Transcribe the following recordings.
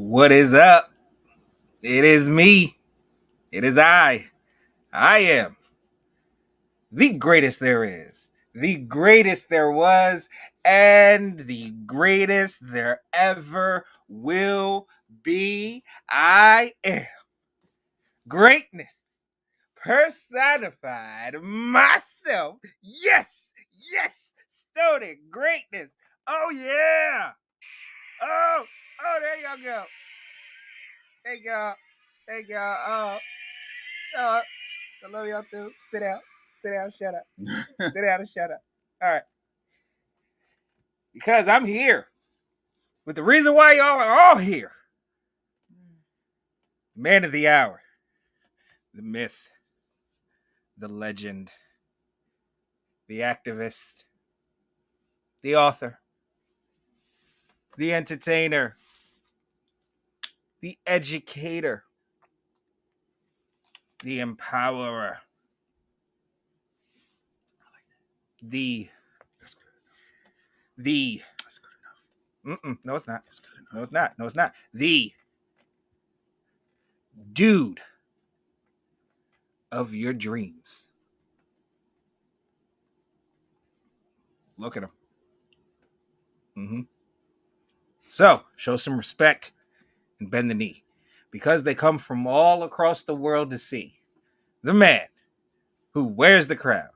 What is up? It is me. It is I. I am the greatest there is, the greatest there was, and the greatest there ever will be. I am greatness personified myself. Yes, Stoney, greatness. Oh, yeah. Oh, there y'all go. Hey, y'all. Oh, I love y'all too. Sit down, shut up. Sit down and shut up. All right. Because I'm here. But the reason why y'all are all here, man of the hour, the myth, the legend, the activist, the author, the entertainer, the educator, the empowerer, That's good enough. No, it's not. That's good enough. No, it's not. The dude of your dreams. Look at him. So, show some respect and bend the knee, because they come from all across the world to see the man who wears the crown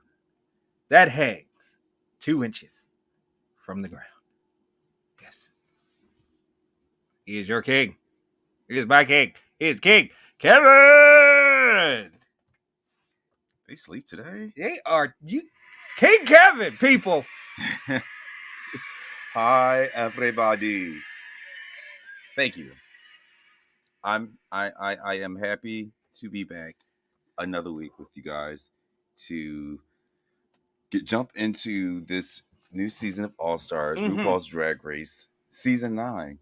that hangs 2 inches from the ground. Yes. He is your king. He is my king. He is King Kevyn. They sleep today? They are King Kevyn, people. Hi, everybody. Thank you. I am happy to be back another week with you guys to jump into this new season of All Stars, RuPaul's Drag Race, season 9.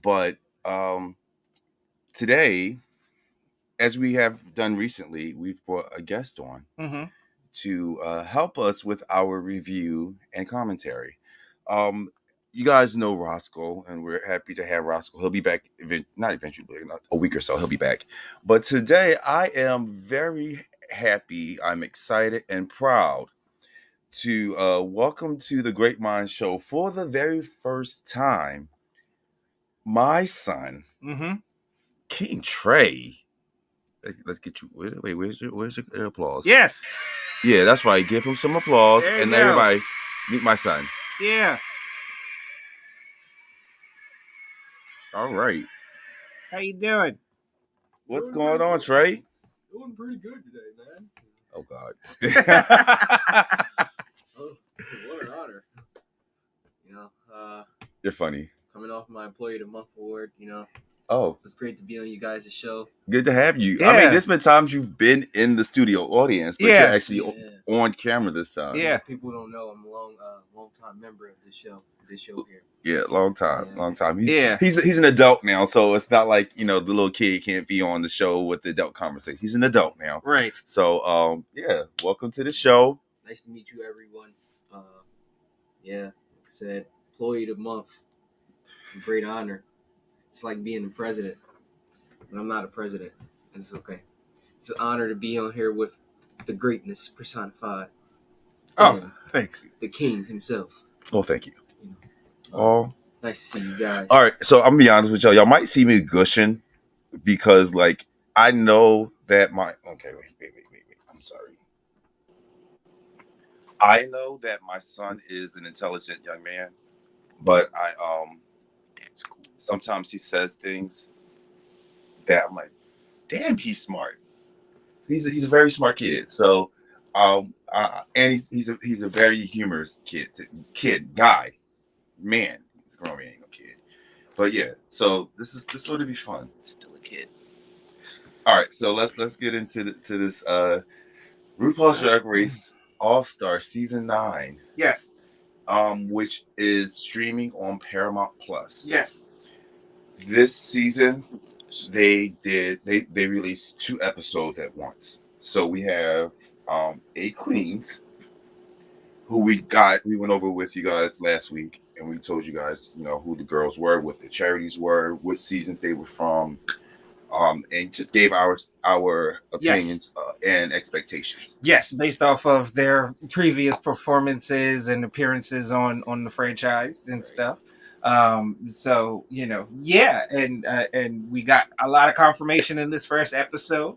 But today, as we have done recently, we've brought a guest on to help us with our review and commentary. You guys know Roscoe, and we're happy to have Roscoe. He'll be back, not eventually, but a week or so, he'll be back. But today, I am very happy, I'm excited and proud to welcome to the GreatMines Show for the very first time, my son, King Trey. Let's get you. Wait, where's your applause? Yes. Yeah, that's right. Give him some applause, and go. everybody meet my son. Yeah. All right. How you doing? What's going on, Trey? Doing pretty good today, man. Oh God. What an honor. You're funny. Coming off my Employee of the Month award, Oh. It's great to be on you guys' show. Good to have you. Yeah. I mean, there's been times you've been in the studio audience, but you're actually on camera this time. Yeah. People don't know I'm a long time member of this show here. Yeah, long time. Yeah. He's an adult now, so it's not like, the little kid can't be on the show with the adult conversation. He's an adult now. Right. So, welcome to the show. Nice to meet you, everyone. Like I said, Employee of the Month. A great honor. It's like being the president, but I'm not a president, and it's okay. It's an honor to be on here with the greatness personified. Oh, thanks. The king himself. Oh, thank you. Nice to see you guys. All right, so I'm gonna be honest with y'all. Y'all might see me gushing because, I know that wait. I'm sorry. I know that my son is an intelligent young man, but sometimes he says things that I'm like, damn, he's smart. He's a very smart kid. So, and he's a very humorous guy, man. He's a grown man, ain't no kid. But yeah, so this ought to be fun. Still a kid. All right, so let's get into this RuPaul's Drag Race All Star Season 9. Yes. Which is streaming on Paramount Plus. Yes. This season, they released 2 episodes at once. So we have 8 queens who we went over with you guys last week, and we told you guys, who the girls were, what the charities were, what seasons they were from, and just gave our opinions and expectations. Yes, based off of their previous performances and appearances on the franchise and stuff. So and we got a lot of confirmation in this first episode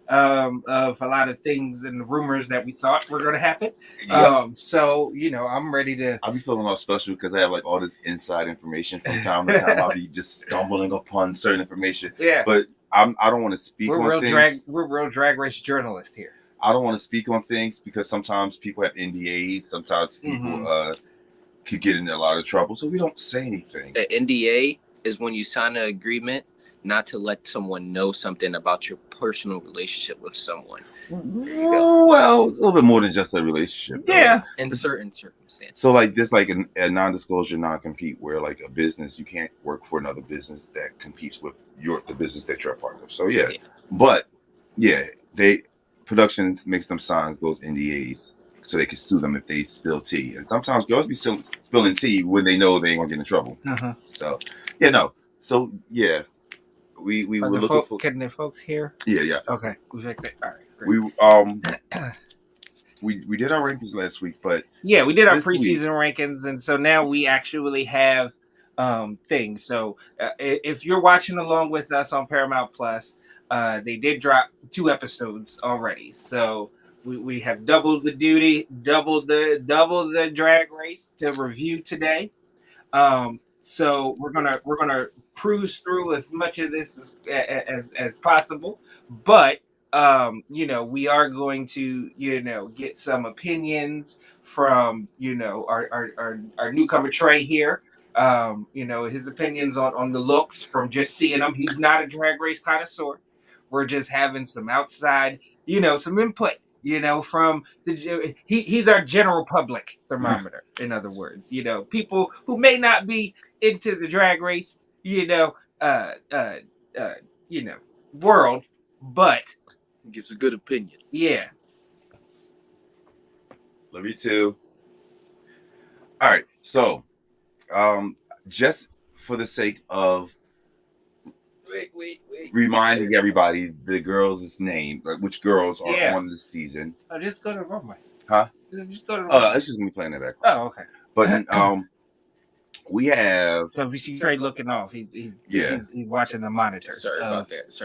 of a lot of things and rumors that we thought were going to happen. Yep. So I'm ready to. I'll be feeling all special because I have like all this inside information from time to time. I'll be just stumbling upon certain information. Yeah, but I don't want to speak on things. We're real drag race journalists here. I don't want to speak on things because sometimes people have NDAs. Sometimes people could get in a lot of trouble, so we don't say anything. The NDA is when you sign an agreement not to let someone know something about your personal relationship with someone. Well, a little bit more than just a relationship. Yeah, in certain circumstances. So like there's like a non-disclosure, non-compete, where like a business, you can't work for another business that competes with the business that you're a part of. So yeah. But yeah, productions makes them sign those NDAs so they can sue them if they spill tea. And sometimes girls be spilling tea when they know they ain't gonna get in trouble. So So yeah, we were looking for. Can the folks hear? Yeah. Okay, we fixed it. All right. Great. We did our rankings last week, but yeah, we did our preseason rankings, and so now we actually have things. So if you're watching along with us on Paramount Plus, they did drop 2 episodes already. So we have doubled the duty, double the drag race to review today. So we're gonna cruise through as much of this as possible, but we are going to get some opinions from our newcomer Trey here. His opinions on the looks from just seeing him. He's not a drag race connoisseur. We're just having some outside, some input. From he's our general public thermometer. In other words, people who may not be into the drag race, world, but gives a good opinion. Yeah. Love you too. All right, so just for the sake of reminding everybody the girls' name, like which girls are on this season. Oh, just go to the runway. Huh? Just go to the runway. It's just gonna be playing in the Oh, background. okay. But we have. So if you see Trey looking off, he's watching the monitor. Sorry about that. It's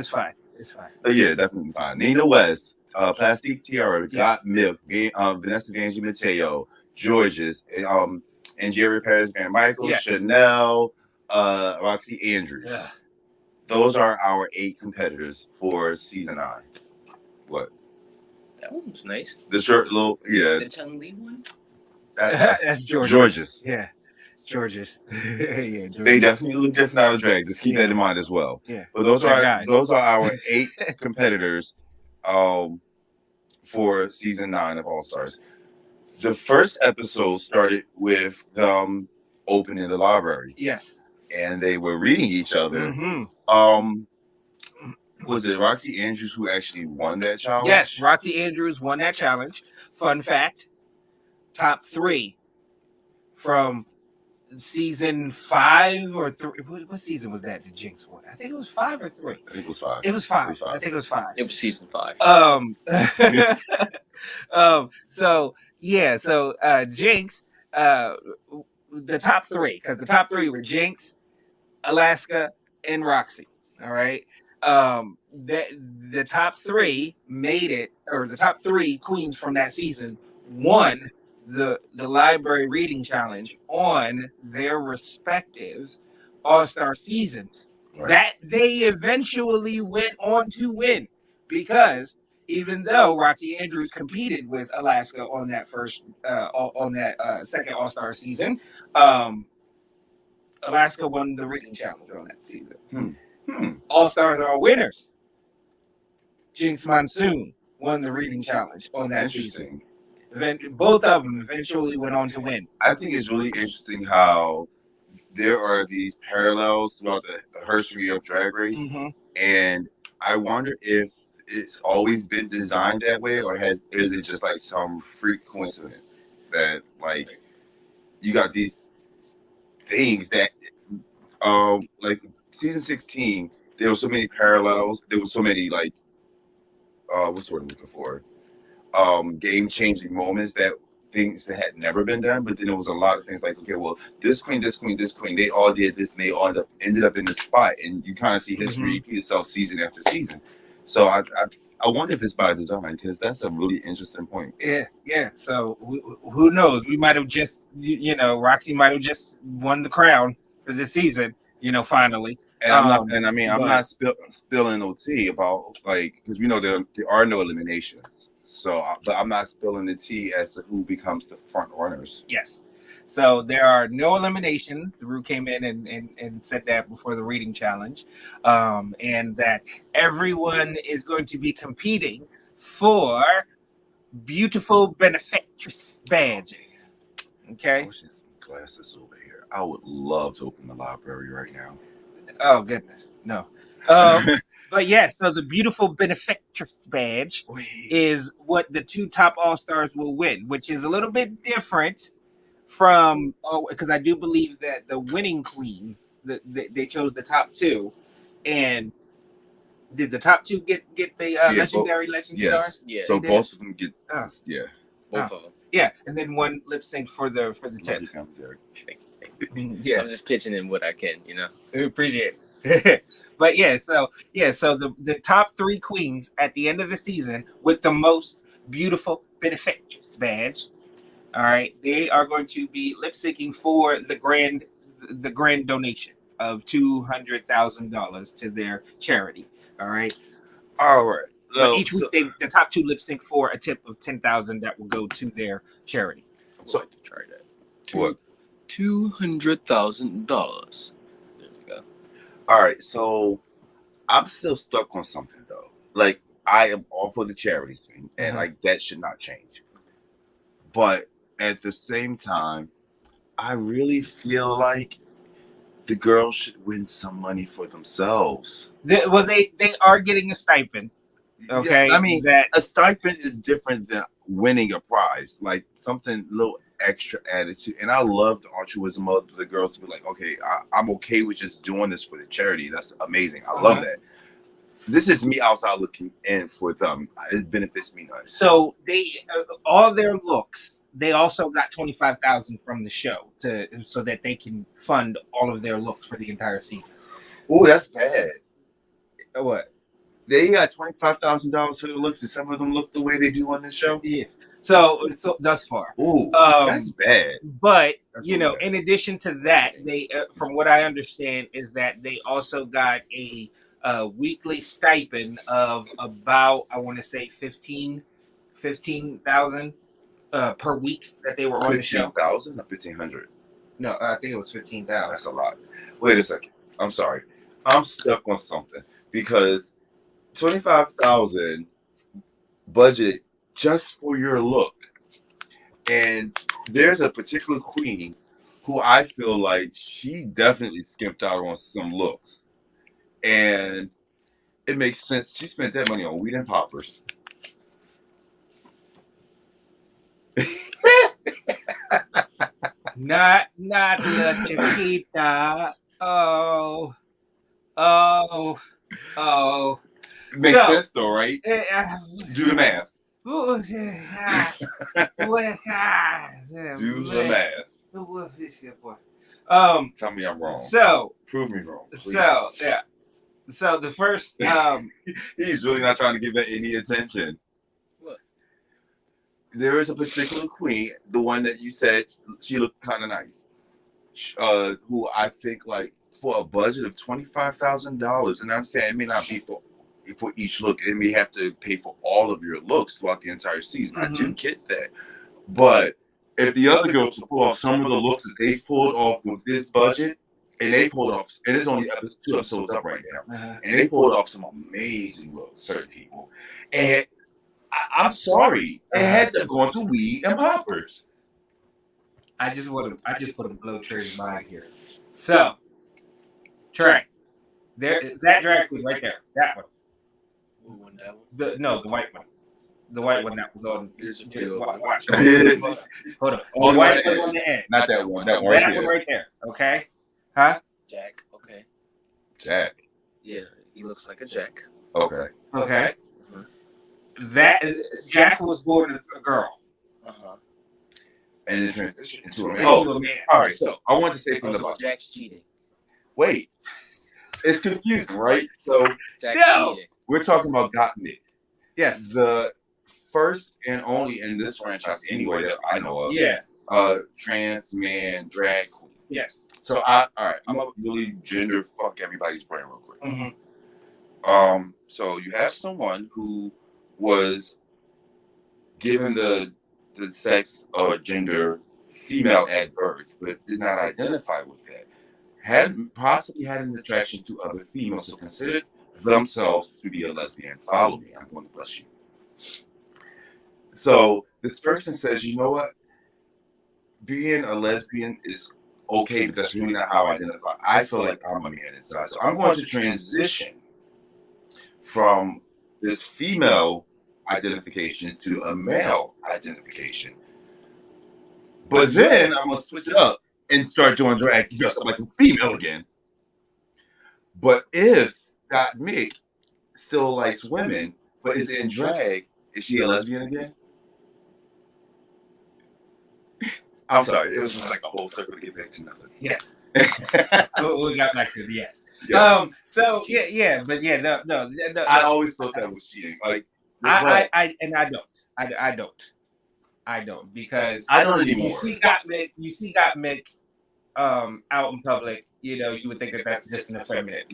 fine. It's fine. Yeah, definitely fine. Nina West, Plastic Tiara, Got Milk, Vanessa Vanjie Mateo, Georges, and Jerry Perez, Van Michael, Chanel, Roxy Andrews. Yeah. Those are our 8 competitors for season 9. What? That one was nice. The short little, The Chun Li one? That's Georges. Yeah. Georges. Yeah, Georges. They definitely look different out of drag. Just keep that in mind as well. Yeah. But those are our 8 competitors for season 9 of All Stars. The first episode started with them opening the library. Yes. And they were reading each other. Was it Roxy Andrews who actually won that challenge? Yes, Roxy Andrews won that challenge. Fun fact, top 3 from season 5 or 3. What season was that? Did Jinx won? I think it was 5 or 3. I think it was 5. It was 5. I think it was 5. It was season 5. So Jinx, the top 3, because the top 3 were Jinx, Alaska, and Roxy. All right. The top 3 made it, or the top 3 queens from that season won the library reading challenge on their respective All-Star seasons. Right. That they eventually went on to win, because even though Roxy Andrews competed with Alaska on that second All-Star season, Alaska won the reading challenge on that season. All-Stars are winners. Jinx Monsoon won the reading challenge on that season. Both of them eventually went on to win. I think it's really interesting how there are these parallels throughout the history of Drag Race. And I wonder if it's always been designed that way, or is it just like some freak coincidence? that like you got these things that like season 16, there were so many parallels. There was so many like what's the word I'm looking for? Game changing moments that things that had never been done. But then there was a lot of things like, okay, well, this queen, they all did this, and they all ended up in this spot, and you kind of see history repeat itself season after season. So I wonder if it's by design, because that's a really interesting point. Yeah. So who knows? We might have just, Roxy might have just won the crown for this season. Finally. And I'm not spilling no tea about like, because we know there are no eliminations. So, but I'm not spilling the tea as to who becomes the front runners. Yes. So there are no eliminations. Ru came in and said that before the reading challenge, and that everyone is going to be competing for beautiful benefactress badges. Okay. I wish I had some glasses over here. I would love to open the library right now. Oh goodness, no. But yeah, so the beautiful benefactress badge is what the two top all-stars will win, which is a little bit different from because I do believe that the winning queen, they chose the top two, and did the top two get the legendary legend stars? Yeah. So both of them get both of them. Yeah, and then one lip sync for the 10th. Yeah, I'm just pitching in what I can, I appreciate it. But so the top three queens at the end of the season with the most beautiful benefactress badge, all right, they are going to be lip syncing for the grand donation of $200,000 to their charity. All right. But each week the top two lip sync for a tip of $10,000 that will go to their charity. So like to try that. What? $200,000. There we go. All right, so I'm still stuck on something though. Like, I am all for the charity thing, and like that should not change. But at the same time, I really feel like the girls should win some money for themselves. They are getting a stipend. Okay, yeah, I mean, a stipend is different than winning a prize. Like something little extra attitude, and I love the altruism of the girls to be like, okay, I'm okay with just doing this for the charity. That's amazing. I love that. This is me outside looking in for them. It benefits me none. So they all their looks. They also got $25,000 from the show so that they can fund all of their looks for the entire season. Oh, that's bad. What? They got $25,000 for the looks, and some of them look the way they do on this show. Yeah. So thus far. Ooh, that's bad. But in addition to that, they, from what I understand, is that they also got a weekly stipend of about, I want to say 15,000 per week that they were on the show. 15,000 or 1,500? No, I think it was 15,000. That's a lot. Wait a second. I'm sorry. I'm stuck on something because 25,000 budget just for your look, and there's a particular queen who I feel like she definitely skipped out on some looks, and it makes sense. She spent that money on weed and poppers. Not the Chiquita. Oh. It makes sense though, right? Do the math. Do the math. Tell me I'm wrong. So prove me wrong. Please. So the first he's really not trying to give that any attention. What? There is a particular queen, the one that you said she looked kind of nice, who I think like for a budget of $25,000, and I'm saying it may not be for each look, it may have to pay for all of your looks throughout the entire season. I do get that, but if the other girls pull off some of the looks that they pulled off with this budget, and they pulled off, and it's only 2 episodes up right now, and they pulled off some amazing looks, certain people, and I'm sorry, it had to go into weed and poppers. I just want to blow Trey's mind here. So, Trey, that drag queen right there, that one. Who won that one? The white one. The white one that was on. There's a few. Watch. Hold on. Oh, The white one on the end. Not that one. That one That right one there. right there. Okay. Huh? Jack. Okay. Jack. Yeah, he looks like a Jack. Okay. Okay. That Jack was born a girl. And then transition into a man. Into a man. All right. So I want to say something about Jack's cheating. Wait. It's confusing, right? So Jack's cheating. we're talking about Gottmik. Yes. The first and only in this franchise anyway that I know of. Yeah. Trans man drag queen. Yes. So all right, I'm gonna really gender fuck everybody's brain real quick. Mm-hmm. So you have someone who was given the sex or gender female at birth, but did not identify with that. Possibly had an attraction to other females, so considered themselves to be a lesbian. Follow me. I'm going to bless you. So this person says, you know what? Being a lesbian is okay, but that's really not how I identify. I feel like I'm a man inside. So I'm going to transition from this female identification to a male identification. But then I'm going to switch it up and start doing drag just like a female again. But if Gottmik still likes women, but is in drag, is she a lesbian again? I'm sorry, it was just like a whole circle to get back to nothing. Yes. We got back to the yes. Yes. So yeah, but yeah, no. I always thought that was cheating. Like I don't because I don't anymore. You see Gottmik out in public, you know, you would think that that's just an effeminate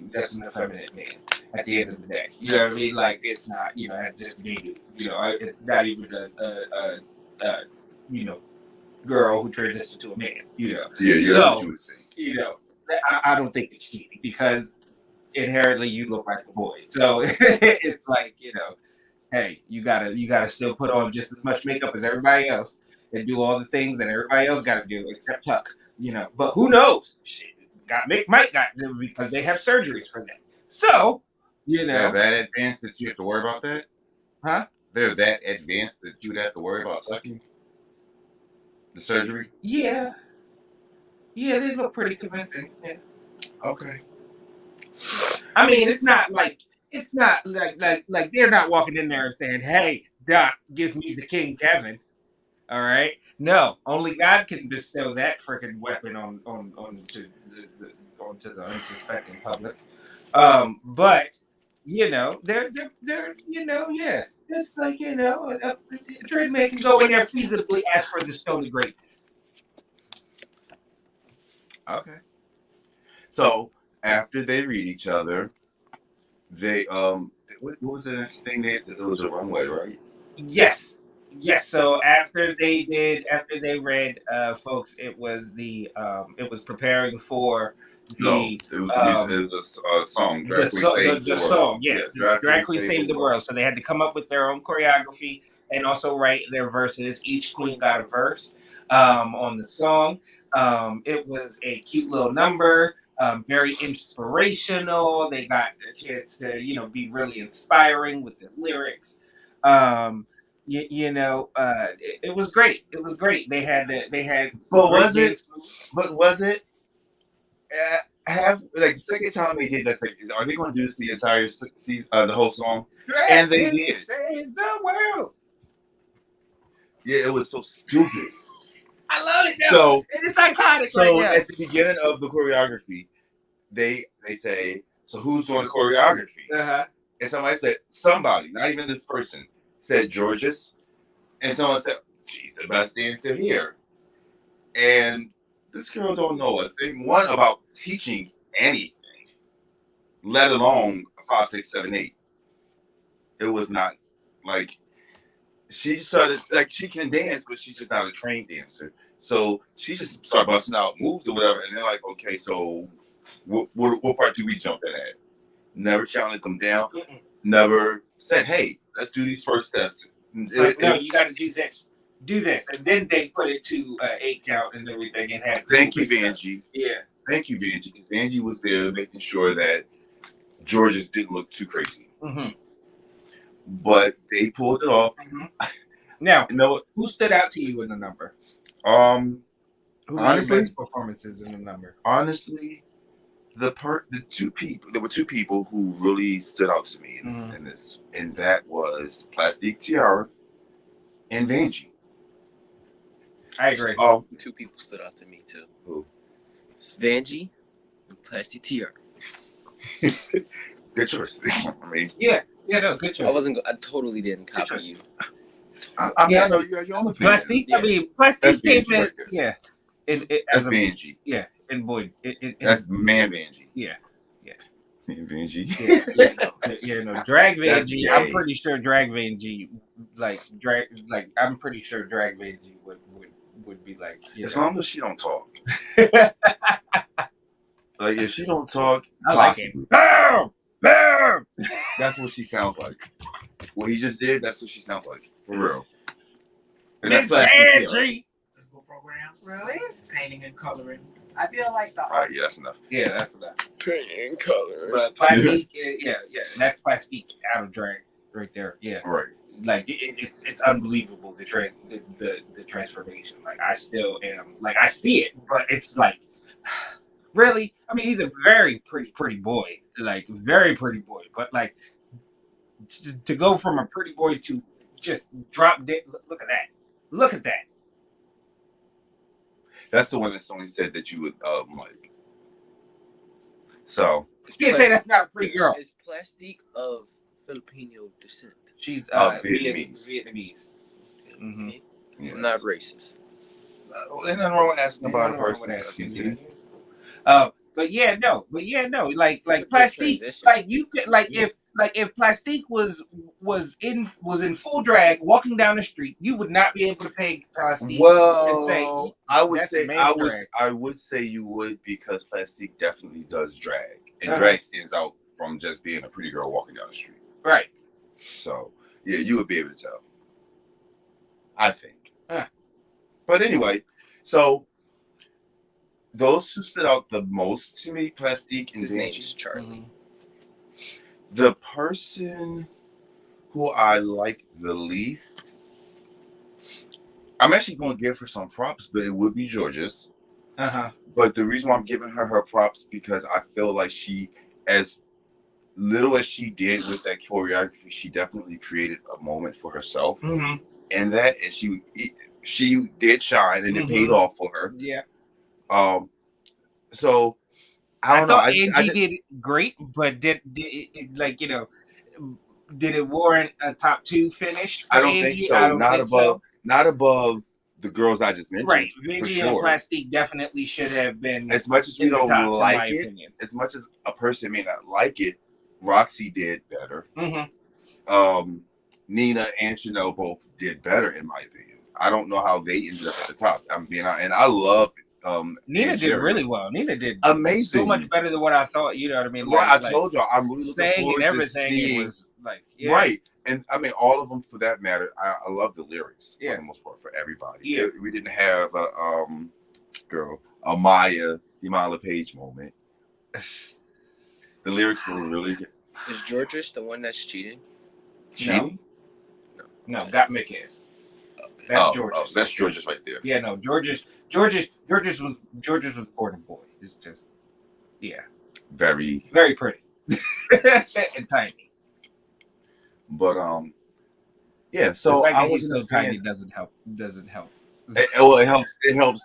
man at the end of the day. You know what I mean? Like it's not, you know, that's just gay dude. You know, it's not even a you know, girl who transitioned to a man. You know. Yeah. So you know, I don't think it's cheating because inherently you look like a boy. So it's like, you know, hey, you gotta still put on just as much makeup as everybody else and do all the things that everybody else gotta do except tuck. You know, but who knows? Shit, might got them because they have surgeries for that. So, you know, they're that advanced that you have to worry about that? Huh? They're that advanced that you'd have to worry about tucking the surgery? Yeah, they look pretty convincing. Yeah. Okay. I mean, it's not like they're not walking in there and saying, "Hey, Doc, give me the King Kevyn." All right. No, only God can bestow that freaking weapon onto the unsuspecting public. But you know, they're you know, yeah. It's like, you know, a trans man can go in there feasibly ask for the Stoney greatness. Okay. So after they read each other, they what was the next thing it was a runway, right? Yes. So after they read, folks, it was preparing for it was a song. The song, yes. Drag Queen Save the World. So they had to come up with their own choreography and also write their verses. Each queen got a verse on the song. It was a cute little number, very inspirational. They got a chance to, you know, be really inspiring with the lyrics. It was great. It was great. They had. But was it? Have like the second time they did that, are they going to do this the entire season, the whole song? And they did. Save the world. Yeah, it was so stupid. I love it. So it's iconic. So at the beginning of the choreography, they say, "So who's doing the choreography?" Uh-huh. And somebody, not even this person, said Georges, and someone said, "She's the best dancer here." And this girl don't know a thing about teaching anything, let alone 5, 6, 7, 8. It was not like she just started like she can dance, but she's just not a trained dancer. So she just started busting out moves or whatever, and they're like, "Okay, so what part do we jump in at?" Never counted them down. Never said, "Hey, let's do these first steps." No, you got to do this. And then they put it to 8 count and everything and had. Thank you, Vanjie. Yeah. Thank you, Vanjie. Because Vanjie was there making sure that Georges didn't look too crazy. Mm-hmm. but they pulled it off. Now, No, who stood out to you in the number? Who honestly, made the best performances in the number? Honestly, there were two people who really stood out to me in this, and that was Plastique Tiara and Vanjie. I agree. Two people stood out to me too. Who? It's Vanjie and Plastic Tiara. Good choice. I mean, no, good choice. I totally didn't copy you. I know you're your own opinion. Plastique. Yeah. I mean, Plastique came in. Right, yeah. That's Vanjie. Yeah, and boy, that's man Vanjie. Yeah. Vanjie. No, drag Vanjie. I'm pretty sure drag Vanjie, I'm pretty sure drag Vanjie would be like. As long as she don't talk. Like if she don't talk, I like it. Boom! That's what she sounds like. What he just did, that's what she sounds like. For real. And that's Vanjie. Programs, really? Painting and coloring. I feel like the Alright, yeah, that's enough. Yeah, that's enough. Painting and coloring. But Plastique, that's Plastique out of drag right there. Yeah, right. Like it's unbelievable the transformation. Like I still am. Like I see it, but it's like really. I mean, he's a very pretty boy. Like very pretty boy, but like to go from a pretty boy to just drop dead. Look at that. Look at that. That's the one that Stoney said that you would like. So you can't say that's not a pretty girl. Is Plastique of Filipino descent? She's Vietnamese. Mm-hmm. Yes. I'm not racist. Ain't nothing wrong with asking about a person's ethnicity. But no. Like Plastique. Like you could if Plastique was in full drag walking down the street, you would not be able to peg Plastique. Well, and say I would say you would because Plastique definitely does drag, and drag stands out from just being a pretty girl walking down the street. Right. So yeah, you would be able to tell. I think. But anyway, so those who stood out the most to me, Plastique and his name is Charlie. Mm-hmm. The person who I like the least, I'm actually going to give her some props, but it would be Georgia's. But the reason why I'm giving her props because I feel like she, as little as she did with that choreography, she definitely created a moment for herself. And that, and she did shine, and it paid off for her. Yeah. So I don't know. Angie did great, but did it did it warrant a top 2 finish? I don't think so. Not above the girls I just mentioned. Right, Vanjie and Plastique definitely should have been. As much as we don't like it, as much as a person may not like it, Roxy did better. Nina and Chanel both did better, in my opinion. I don't know how they ended up at the top. I love Nina did really well. Nina did amazing, so much better than what I thought. You know what I mean? Well, I told y'all, I'm really looking forward and everything. To seeing, it was like right, and I mean all of them for that matter. I love the lyrics for the most part for everybody. Yeah, we didn't have a Maya Yamala Page moment. The lyrics were really good. Is Georges the one that's cheating? Cheating? No, got Mick is. That's Georges. Oh, that's Georges right there. Yeah, no, Georges was born a boy. It's just, very pretty and tiny. But so I was so tiny doesn't help. It helps.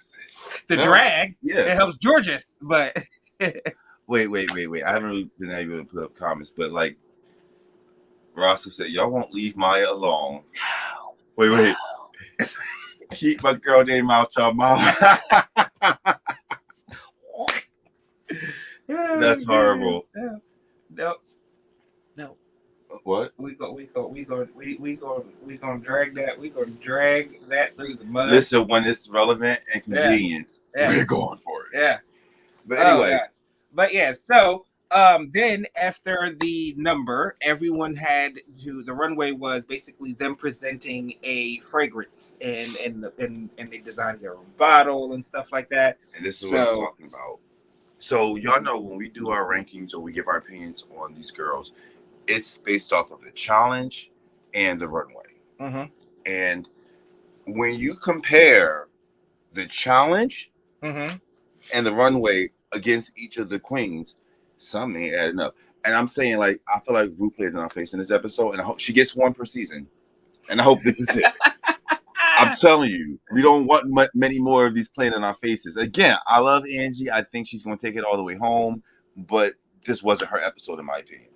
The drag. Yeah, it helps Georges, but wait. I haven't really been able to put up comments, but like Rossa said, y'all won't leave Maya alone. Wait. Keep my girl name out your mouth. That's horrible. No. What? We gonna drag that. We gonna drag that through the mud. Listen, when it's relevant and convenient, we're going for it. Yeah. But anyway. So then after the number, everyone had to. The runway was basically them presenting a fragrance, and they designed their own bottle and stuff like that. And this is what I'm talking about. So y'all know when we do our rankings or we give our opinions on these girls, it's based off of the challenge and the runway. Mm-hmm. And when you compare the challenge Mm-hmm. and the runway against each of the queens, something ain't adding up. And I'm saying, like, I feel like Ru played in our face in this episode, and I hope she gets one per season. And I hope this is it. I'm telling you, we don't want many more of these playing in our faces. Again, I love Angie. I think she's going to take it all the way home, but this wasn't her episode, in my opinion.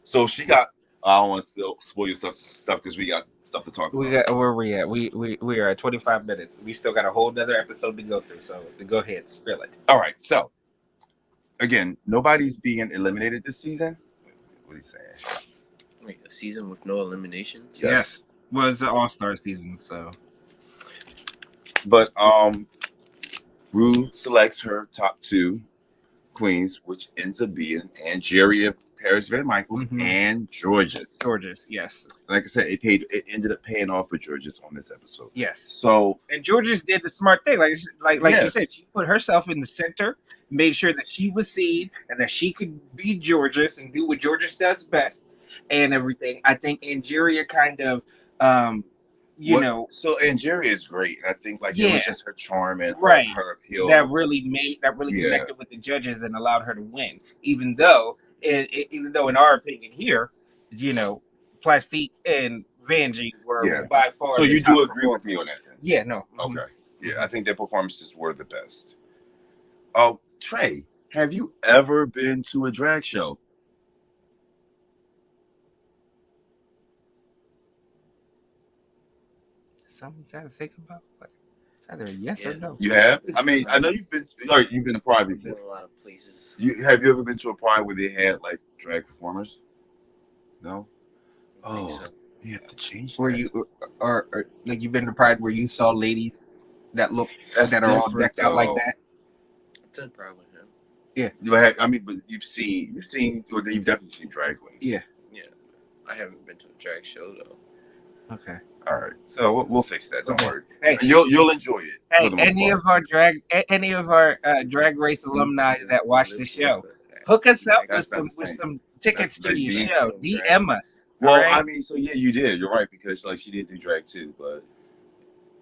So she got. I don't want to spoil your stuff because we got stuff to talk about. Where we at? We are at 25 minutes. We still got a whole other episode to go through. So go ahead, spill it. All right. So again, nobody's being eliminated this season. What are you saying? Wait, a season with no eliminations? Yes. Well, it's an all-star season, so. But Ru selects her top 2 queens, which ends up being Angeria, Paris Van Michaels, and Georges. Georges, yes. Like I said, it ended up paying off for Georges on this episode. Yes. So and Georges did the smart thing, like you said, she put herself in the center, made sure that she was seen and that she could be Georges and do what Georges does best, and everything. I think Angeria kind of, you know. So Angeria is great, and I think it was just her charm and her appeal that really connected with the judges and allowed her to win. Even though in our opinion here, you know, Plastique and Vanjie were by far. So you do agree with me on that? Then? Yeah. No. Okay. Yeah, I think their performances were the best. Oh, Trey, have you ever been to a drag show? Something you gotta think about. It's either a yes or no. You have? I mean, I know you've been to Pride before. Been a lot of places. Have you ever been to a Pride where they had drag performers? No. Oh, so. You have to change. Where you or you've been to Pride where you saw ladies that are all decked out like that? I've done Pride with him. Yeah. I mean, but you've definitely seen drag queens. Yeah. Yeah. I haven't been to a drag show though. Okay. All right, so we'll fix that. Don't worry. Hey, you'll enjoy it. Hey, any of our drag race alumni that watch the show, hook us up with some tickets to your show. DM us. Well, right? I mean, so yeah, you did. You're right because she did do drag too, but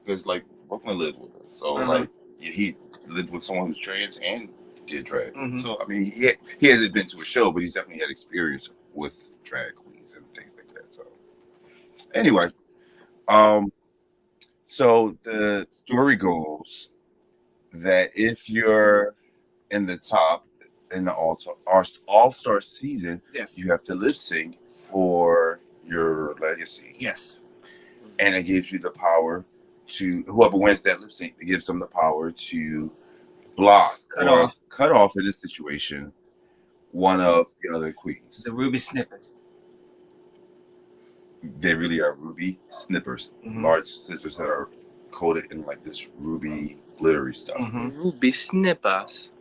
because Brooklyn lived with us, so he lived with someone who's trans and did drag. So I mean, he hasn't been to a show, but he's definitely had experience with drag queens and things like that. So anyway. So the story goes that if you're in the top in the all-star season, you have to lip sync for your legacy. Yes. And it gives you the power to whoever wins that lip sync, it gives them the power to block cut off in this situation one of the other queens. The ruby snippers. They really are ruby snippers, large scissors that are coated in this ruby glittery stuff. Ruby snippers.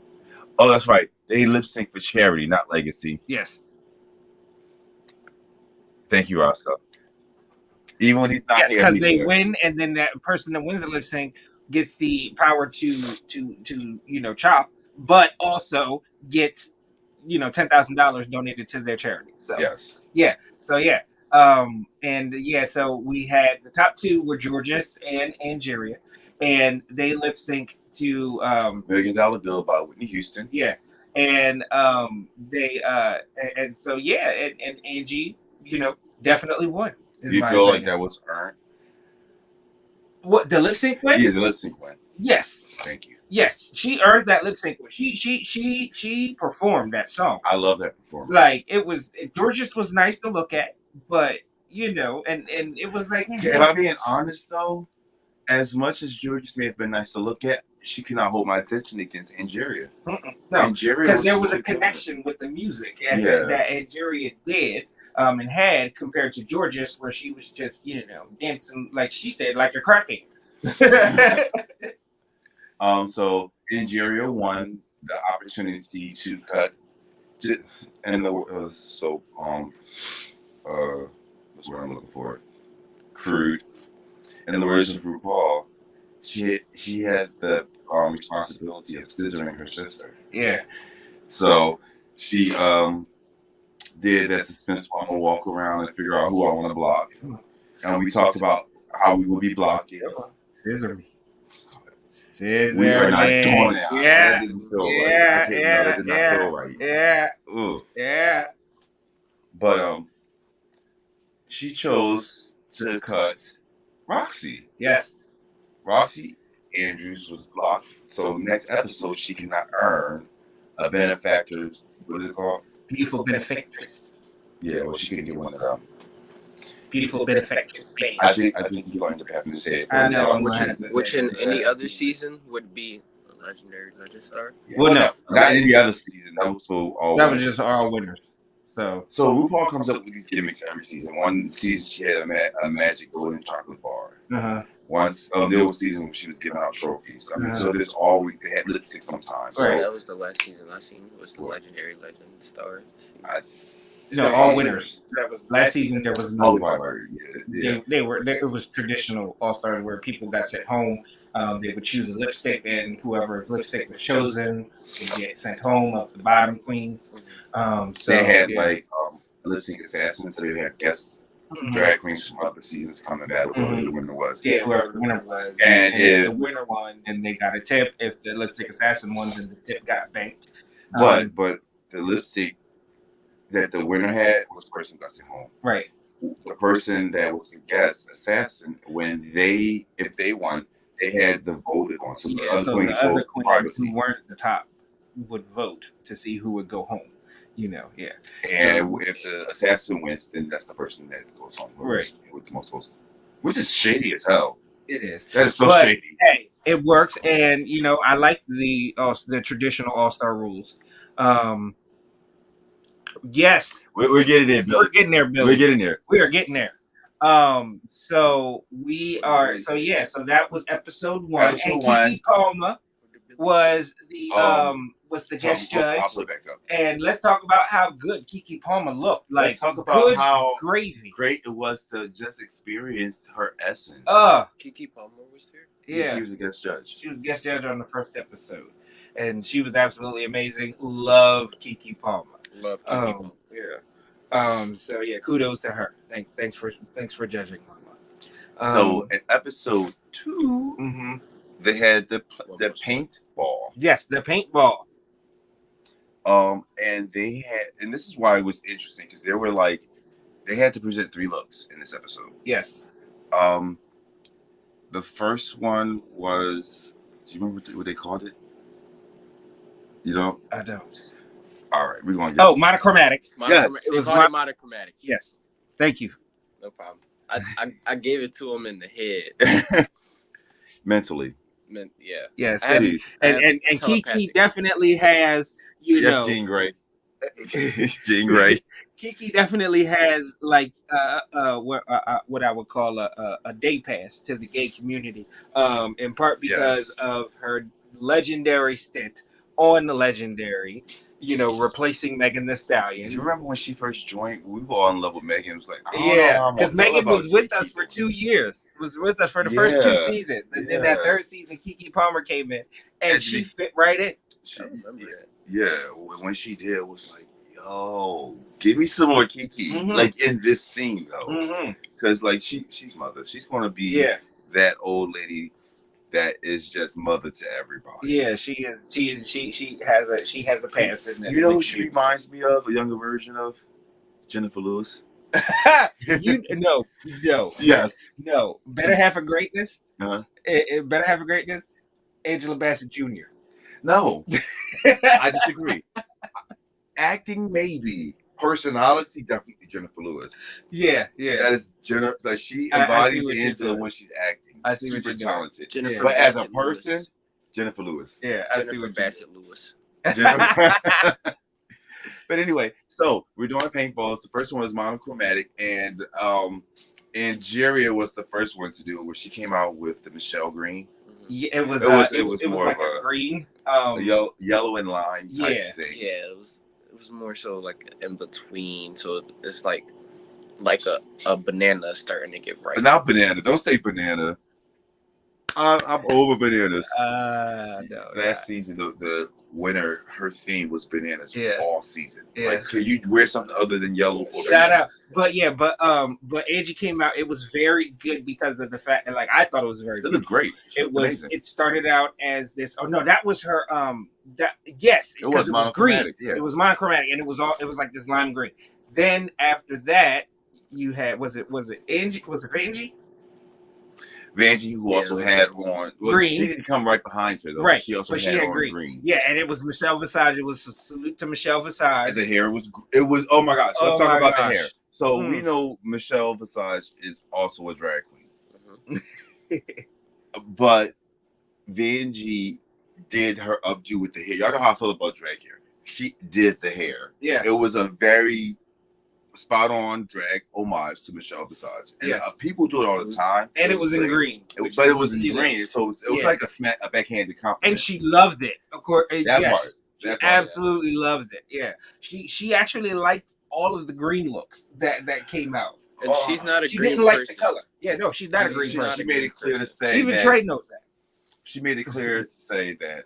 Oh, that's right. They lip sync for charity, not legacy. Yes. Thank you, Roscoe. Even when he's not here, because they win, and then that person that wins the lip sync gets the power to chop, but also gets $10,000 donated to their charity. So so we had the top 2 were Georges and Angeria, and they lip sync to $1 Million Bill by Whitney Houston. Yeah, and and Angie, definitely won. You feel like that was earned? What, the lip sync win? Yeah, the lip sync win. Yes. Thank you. Yes, she earned that lip sync. She performed that song. I love that performance. Georges was nice to look at, but and it was if I'm being honest though, as much as Georges may have been nice to look at, she could not hold my attention against Angeria. No, because there was a connection with the music that Angeria did and had compared to Georges, where she was just dancing like she said, like a crackhead. So Angeria won the opportunity to cut, and what's what I'm looking for? Crude. In the words of RuPaul, she had the responsibility of scissoring her sister. Yeah. So she did that suspense while I'm gonna walk around and figure out who I want to block. And we talked about how we will be blocking. Scissor me. Scissor We are not me. doing that. Yeah. That didn't feel right. Yeah. I can't, Yeah. no, that did not Yeah. feel right. Yeah. Ugh. Yeah. But she chose to cut Roxy. Yes. Roxy Andrews was blocked. So next episode she cannot earn a benefactor's, what is it called? Beautiful benefactress. Yeah, well she couldn't get one of them. Beautiful benefactress. I think you're going to have to say it. I know. Which in any other season would be a legendary legend star. Yes. Well, no, not any other season. That was for all. That was just all winners. So RuPaul comes up with these gimmicks every season. One season she had a magic golden chocolate bar. Once there was a season when she was giving out trophies. I mean, so there's always they had lipstick sometimes. Right. So that was the last season I seen was the legendary legend star. No, all winners. That was last season. There was no. Yeah. It was traditional All Stars where people got sent home. They would choose a lipstick, and whoever lipstick was chosen would get sent home up the bottom queens. So they had like lipstick assassins. So they had guest drag queens from other seasons coming back. Whoever the winner was. Yeah, whoever the winner was. And if the winner won, then they got a tip. If the lipstick assassin won, then the tip got banked. But the lipstick that the winner had was the person who got sent home. Right. The person that was the guest assassin, if they won, they had the voted on. So the other queens who weren't the top would vote to see who would go home. And if the assassin wins, then that's the person that goes home with the most votes. Which is shady as hell. It is. That is so shady. Hey, it works, and I like the traditional All-Star rules. Yes, we're getting there, Billy. We're getting there, Billy. We're getting there. We are getting there. So we are. So yeah. So that was episode 1. And Keke Palmer was the guest judge. And let's talk about how good Keke Palmer looked. Let's talk about how gravy great it was to just experience her essence. Keke Palmer was there. Yeah, she was a guest judge. She was guest judge on the first episode, and she was absolutely amazing. Love Keke Palmer. Love Keke Palmer. Yeah. So yeah, kudos to her. Thanks for judging, Mama. So in episode 2, they had the paintball. Yes, the paintball. And this is why it was interesting because they had to present 3 looks in this episode. Yes. The first one was. Do you remember what they called it? You don't? I don't. All right, we're going to get monochromatic. Yes. It was monochromatic. Yes. Thank you. No problem. I gave it to him in the head. Mentally. Yeah. Yes. And Keke definitely has, Yes, Jean Grey. Jean Grey. Keke definitely has what I would call a day pass to the gay community, in part because of her legendary stint on the Legendary, replacing Megan Thee Stallion. Do you remember when she first joined? We were all in love with Megan. It was like, because Megan was with us for 2 years. Was with us for the first 2 seasons, and then that 3rd season, Keke Palmer came in, and she fit right in. I remember that. Yeah, when she did, it was like, yo, give me some more Keke, like in this scene though, because like she's mother. She's gonna be that old lady that is just mother to everybody. Yeah, she is. She has a pass in there. You know who she reminds me of? A younger version of Jennifer Lewis. No. Yes. No. Better Half of Greatness. Better Half of Greatness. Angela Bassett Jr. No, I disagree. Acting maybe. Personality definitely Jennifer Lewis. Yeah. That is Jennifer. Like she embodies Angela when she's acting. I see super talented. Jennifer, but as a person, Jennifer Lewis. Yeah, Jennifer Bassett Lewis. But anyway, so we're doing paintballs. The first one was monochromatic, and Jeria was the first one to do it, where she came out with the Michelle Green. Yeah, it was more like a green, yellow and lime type thing. Yeah, it was more so like in between. So it's like a banana starting to get ripe. But not banana. Don't say banana. I'm over bananas. No. Last season, the winner, her theme was bananas Yeah. all season. Yeah. Like, can you wear something other than yellow or Shout out. bananas? But Angie came out. It was very good because of the fact that, like, I thought it was very It looked beautiful. great. She It looked was. amazing. It started out as this. Oh no, that was her. Yes, It was because it was green. monochromatic. Yeah. It was monochromatic, and it was all. It was like this lime green. Then after that, you had was it Angie? Was it Angie? Vanjie, who also had on green. She didn't come right behind her though. Right, She also but she had had on green. Yeah, and it was Michelle Visage. It was a salute to Michelle Visage. And the hair was. It was. Oh my gosh! Let's talk about the hair. So we Mm. know Michelle Visage is also a drag queen, but Vanjie did her updo with the hair. Y'all know how I feel about drag hair. She did the hair. Yeah, it was a very spot on drag homage to Michelle Visage. And Yes. People do it all the time. and it was in green. But it was in green, so it was Yeah. like a backhanded compliment. And she loved it. Of course, That yes, part. she That part. absolutely loved it. Yeah, she actually liked all of the green looks that came out. And she's not a She green didn't like person. the color. Yeah, no, she's not a green She person. made it clear to say Even that. Trey knows that. She made it clear to say that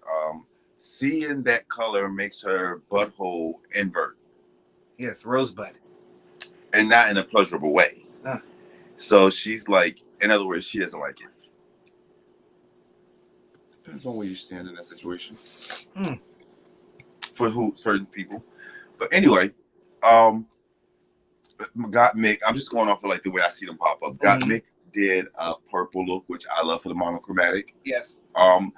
seeing that color makes her butthole invert, Yes, Rosebud. and not in a pleasurable way. So she's like, in other words, she doesn't like it. Depends on where you stand in that situation. For certain people. But anyway, Got Mick. I'm just going off of like the way I see them pop up. Got Mick did a purple look, which I love for the monochromatic. Yes. I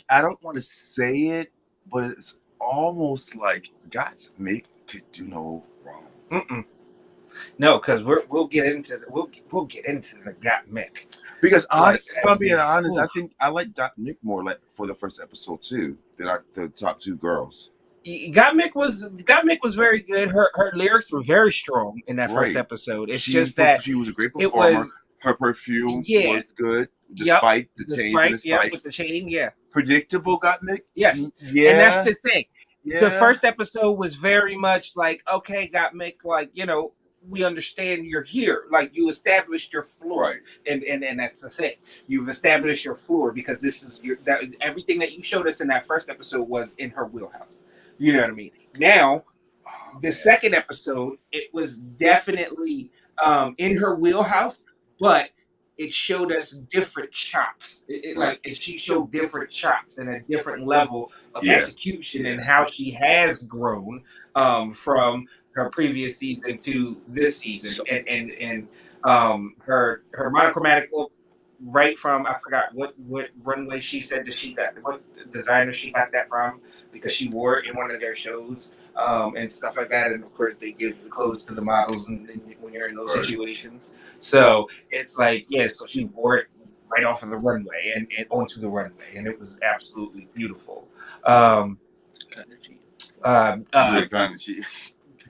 don't want to say it, but it's almost like Got Mick could do no wrong. No, because we'll get into the Got Mick. Because Like, if I'm being honest, oof. I think I like Got Mick more like for the first episode too than the top two girls. Got Mick was very good. Her lyrics were very strong in that first Right. episode. It's She just that she was a great it performer. was Her perfume Yeah. was good, despite the change in the spike. with the chain, yeah. Predictable Got Mick? Yes. Yeah. And that's the thing. Yeah. The first episode was very much like, okay, Got Mick, like, you know, we understand you're here. Like, you established your floor. Right. And that's the thing. You've established your floor because this is everything that you showed us in that first episode was in her wheelhouse. You know what I mean? Now, the second episode, it was definitely in her wheelhouse, but it showed us different chops. She showed different chops and a different level of execution and how she has grown from her previous season to this season, and her monochromatic look, right from, I forgot what runway she said that she got, what designer she got that from, because she wore it in one of their shows and stuff like that. And of course, they give the clothes to the models and when you're in those situations. So it's like, so she wore it right off of the runway and onto the runway, and it was absolutely beautiful.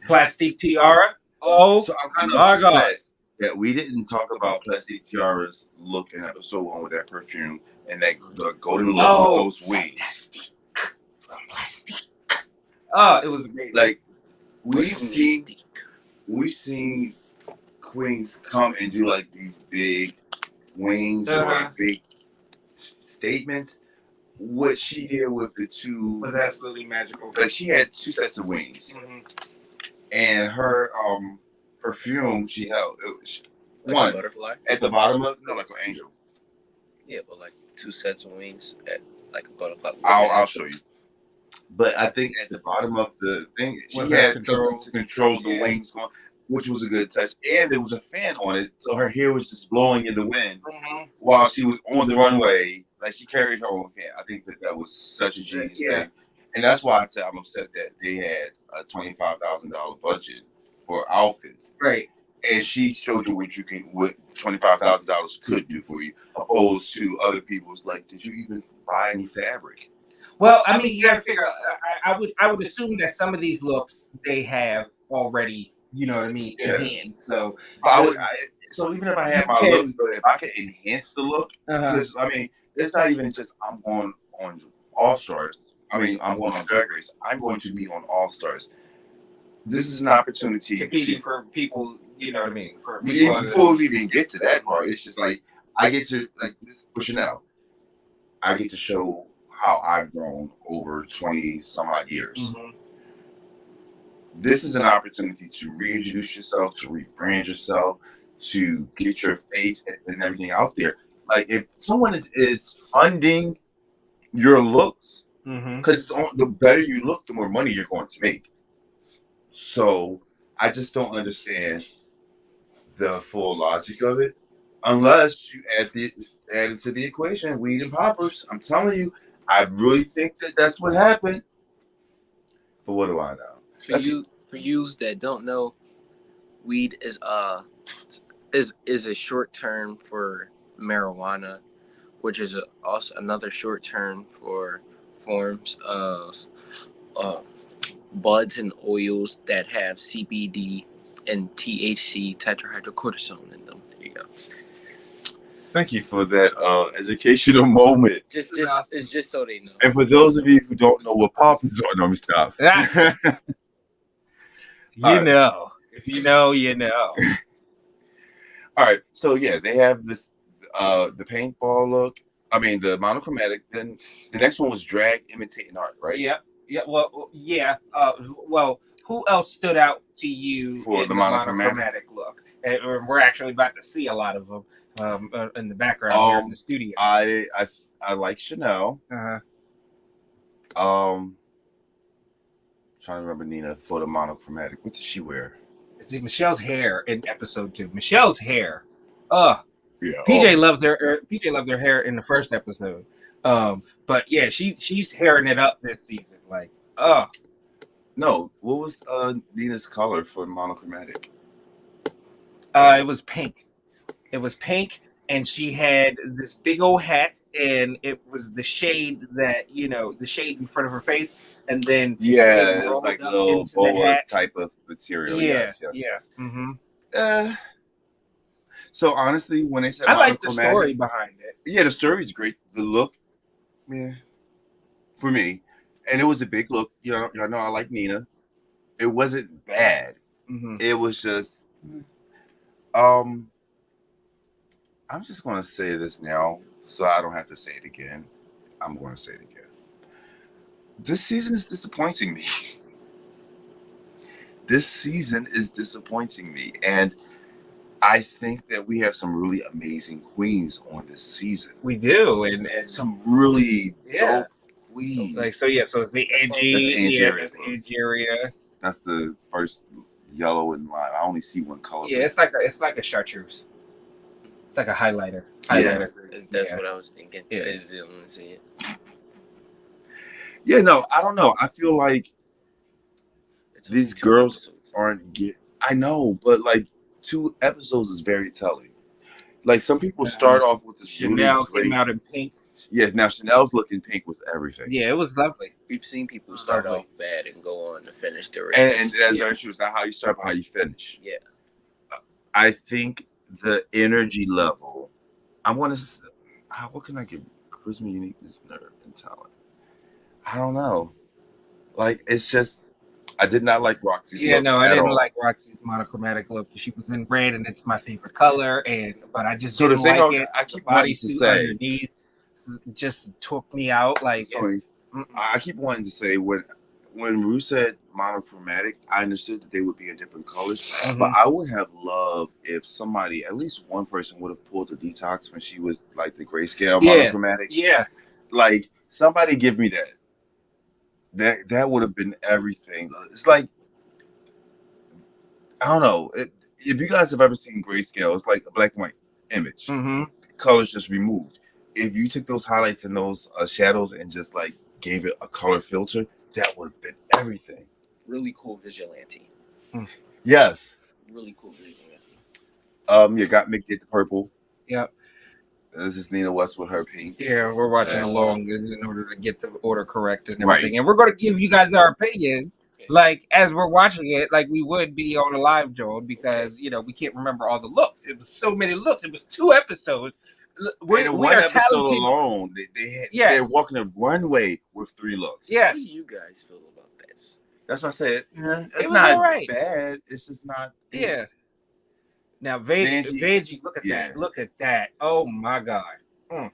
Plastic Tiara. Oh, so I'm kind of my God. upset that we didn't talk about Plastic Tiara's look in episode 1 with that perfume and that the golden look with those wings. Plastic. Oh, it was amazing. Like we've seen queens come and do like these big wings or like big statements. What she did with the two was absolutely magical. Like she had 2 sets of wings, and her perfume she held Like one a butterfly? at the bottom of like an angel. Yeah, but like 2 sets of wings at like a butterfly. I'll show you. But I think at the bottom of the thing, she had something to control the wings going, which was a good touch. And there was a fan on it, so her hair was just blowing in the wind while she was on the runway. Like she carried her own fan. I think that was such a genius thing. And that's why I'm upset that they had a $25,000 budget for outfits. Right. And she showed you what $25,000 could do for you, opposed to other people's. Like, did you even buy any fabric? Well, I mean, you got to figure out. I would assume that some of these looks they have already, you know what I mean, in hand. So, so even if I had my looks, but if I could enhance the look, because I mean, it's not even just I'm going on All Stars. I mean, I'm going on Drag Race. I'm going to be on All Stars. This is an opportunity competing for people. You know what I mean? For people before we even get to that part, it's just like I get to like this for Chanel. I get to show how I've grown over 20 some odd years. Mhm. This is an opportunity to reintroduce yourself, to rebrand yourself, to get your face and everything out there. Like if someone is funding your looks, Mhm. because the better you look, the more money you're going to make. So I just don't understand the full logic of it, unless you add it to the equation, weed and poppers. I'm telling you, I really think that's what happened. But what do I know? For yous that don't know, weed is a short term for marijuana, which is also another short term for forms of buds and oils that have CBD and THC, tetrahydrocortisone, in them. There you go. Thank you for that educational moment. It's just so they know. And for those of you who don't know what poppers are, no, let me stop. You know, if you know, you know. All right, so yeah, they have this the paintball look. I mean, the monochromatic. Then the next one was drag imitating art, right? Yeah. Well, yeah. Well, who else stood out to you For in the the monochromatic? monochromatic look? And we're actually about to see a lot of them in the background here in the studio. I like Chanel. Uh-huh. Trying to remember Nina for the monochromatic. What did she wear? See, Michelle's hair in episode 2. Michelle's hair. Yeah. PJ loved their hair in the first episode. But yeah, she's hairing it up this season. Like, No, what was Nina's color for monochromatic? it was pink. It was pink, and she had this big old hat, and it was the shade that the shade in front of her face, and then Yeah, it was like a little boa type of material. Yeah, yes. Mm-hmm. So honestly, when they said I like the story behind it. Yeah, the story's great. The look, yeah, for me, and it was a big look. Y'all know I like Nina. It wasn't bad. Mm-hmm. It was just, I'm just gonna say this now, so I don't have to say it again. I'm gonna say it again. This season is disappointing me. This season is disappointing me, and I think that we have some really amazing queens on this season. We do, and some really dope queens. So it's the Angeria. That's the first yellow in line. I only see one color. Yeah, it's like a chartreuse. It's like a highlighter. That's what I was thinking. Yeah. I just didn't want to see it. Yeah, no, I don't know. I feel like these girls aren't I know, but like 2 episodes is very telling. Like some people start off with this Chanel came out in pink. Yes, now Chanel's looking pink was everything. Yeah, it was lovely. We've seen people start off bad and go on to finish the race. And that's very true. It's not how you start, but how you finish. Yeah. I think the energy level, what can I give? Charisma, uniqueness, nerve, and talent. I don't know. Like, it's just, I did not like Roxy's look. I didn't like Roxy's monochromatic look. She was in red, and it's my favorite color. But I just didn't like it. I keep bodysuit underneath just took me out. Like, I keep wanting to say when Ru said monochromatic, I understood that they would be in different colors. Mm-hmm. But I would have loved if somebody, at least one person, would have pulled the detox when she was like the grayscale monochromatic. Yeah. Like, somebody give me that. That would have been everything. It's like, I don't know. If you guys have ever seen grayscale, it's like a black and white image. Mm-hmm. Colors just removed. If you took those highlights and those shadows and just like gave it a color filter, that would have been everything. Really cool vigilante. Yes. Really cool vigilante. You got Mick did the purple. Yep. This is Nina West with her pink. Yeah, we're watching along in order to get the order correct and everything. Right. And we're going to give you guys our opinions, like, as we're watching it, like we would be on a live, Joel, because, we can't remember all the looks. It was so many looks. It was 2 episodes. We are episode talented. Alone, they're walking a runway with 3 looks. Yes. How do you guys feel about this? That's what I said. It's not bad. It's just not. Yeah. Now, Vanjie- Vanjie, look at yeah. that. Look at that. Oh my God. And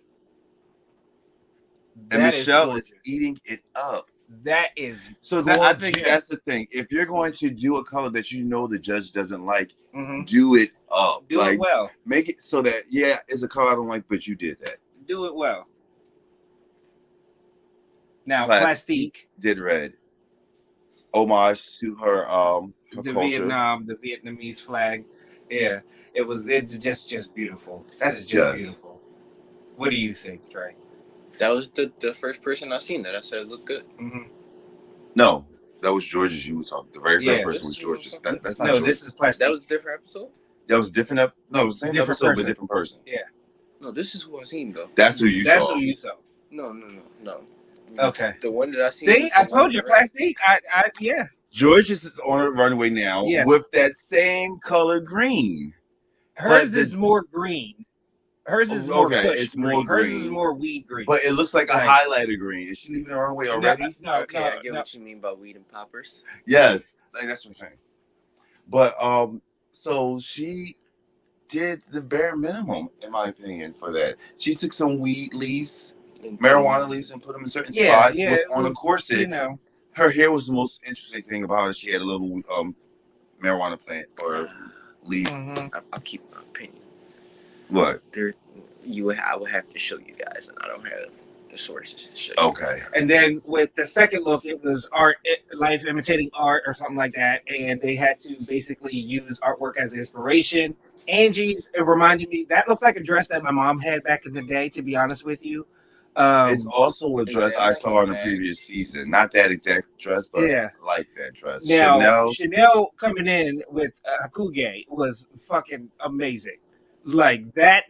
That is Michelle gorgeous. is eating it up. That is So I think that's the thing. If you're going to do a color that you know the judge doesn't like, do it up. Do it well. Make it so that it's a color I don't like, but you did that. Do it well. Now, Plastique did red. Homage to her the culture. the Vietnamese flag. Yeah, it's just beautiful. That's just beautiful. What do you think, Trey? That was the first person I seen that I said it looked good. No, that was George's. You were talking. The very first person was George's. That's not George's. This is Plastique. That was a different episode. That was different. No, it was the same episode, but different person. Yeah. No, this is who I seen though. That's who you saw. That's who you saw. No. Okay. The one that I seen. See, I told you, Plastique. Yeah. George's is on a runway now with that same color green. Hers is more green. Hers is more kush it's green. more Hers green. is more weed green. But it looks like a highlighter green. Is she leaving the runway already? No, okay, I get what you mean by weed and poppers. Yes, that's what I'm saying. But so she did the bare minimum, in my opinion, for that. She took some weed leaves, marijuana leaves, and put them in certain spots on a corset. You know, her hair was the most interesting thing about it. She had a little marijuana plant or leaf. I'll keep my opinion. What? I would have to show you guys, and I don't have the sources to show you. Okay. And then with the second look, it was life imitating art or something like that, and they had to basically use artwork as inspiration. Angie's, it reminded me, that looks like a dress that my mom had back in the day, to be honest with you. It's also a dress I saw in the previous season. Not that exact dress, but like that dress. Now, Chanel coming in with Hakuge was fucking amazing. Like that,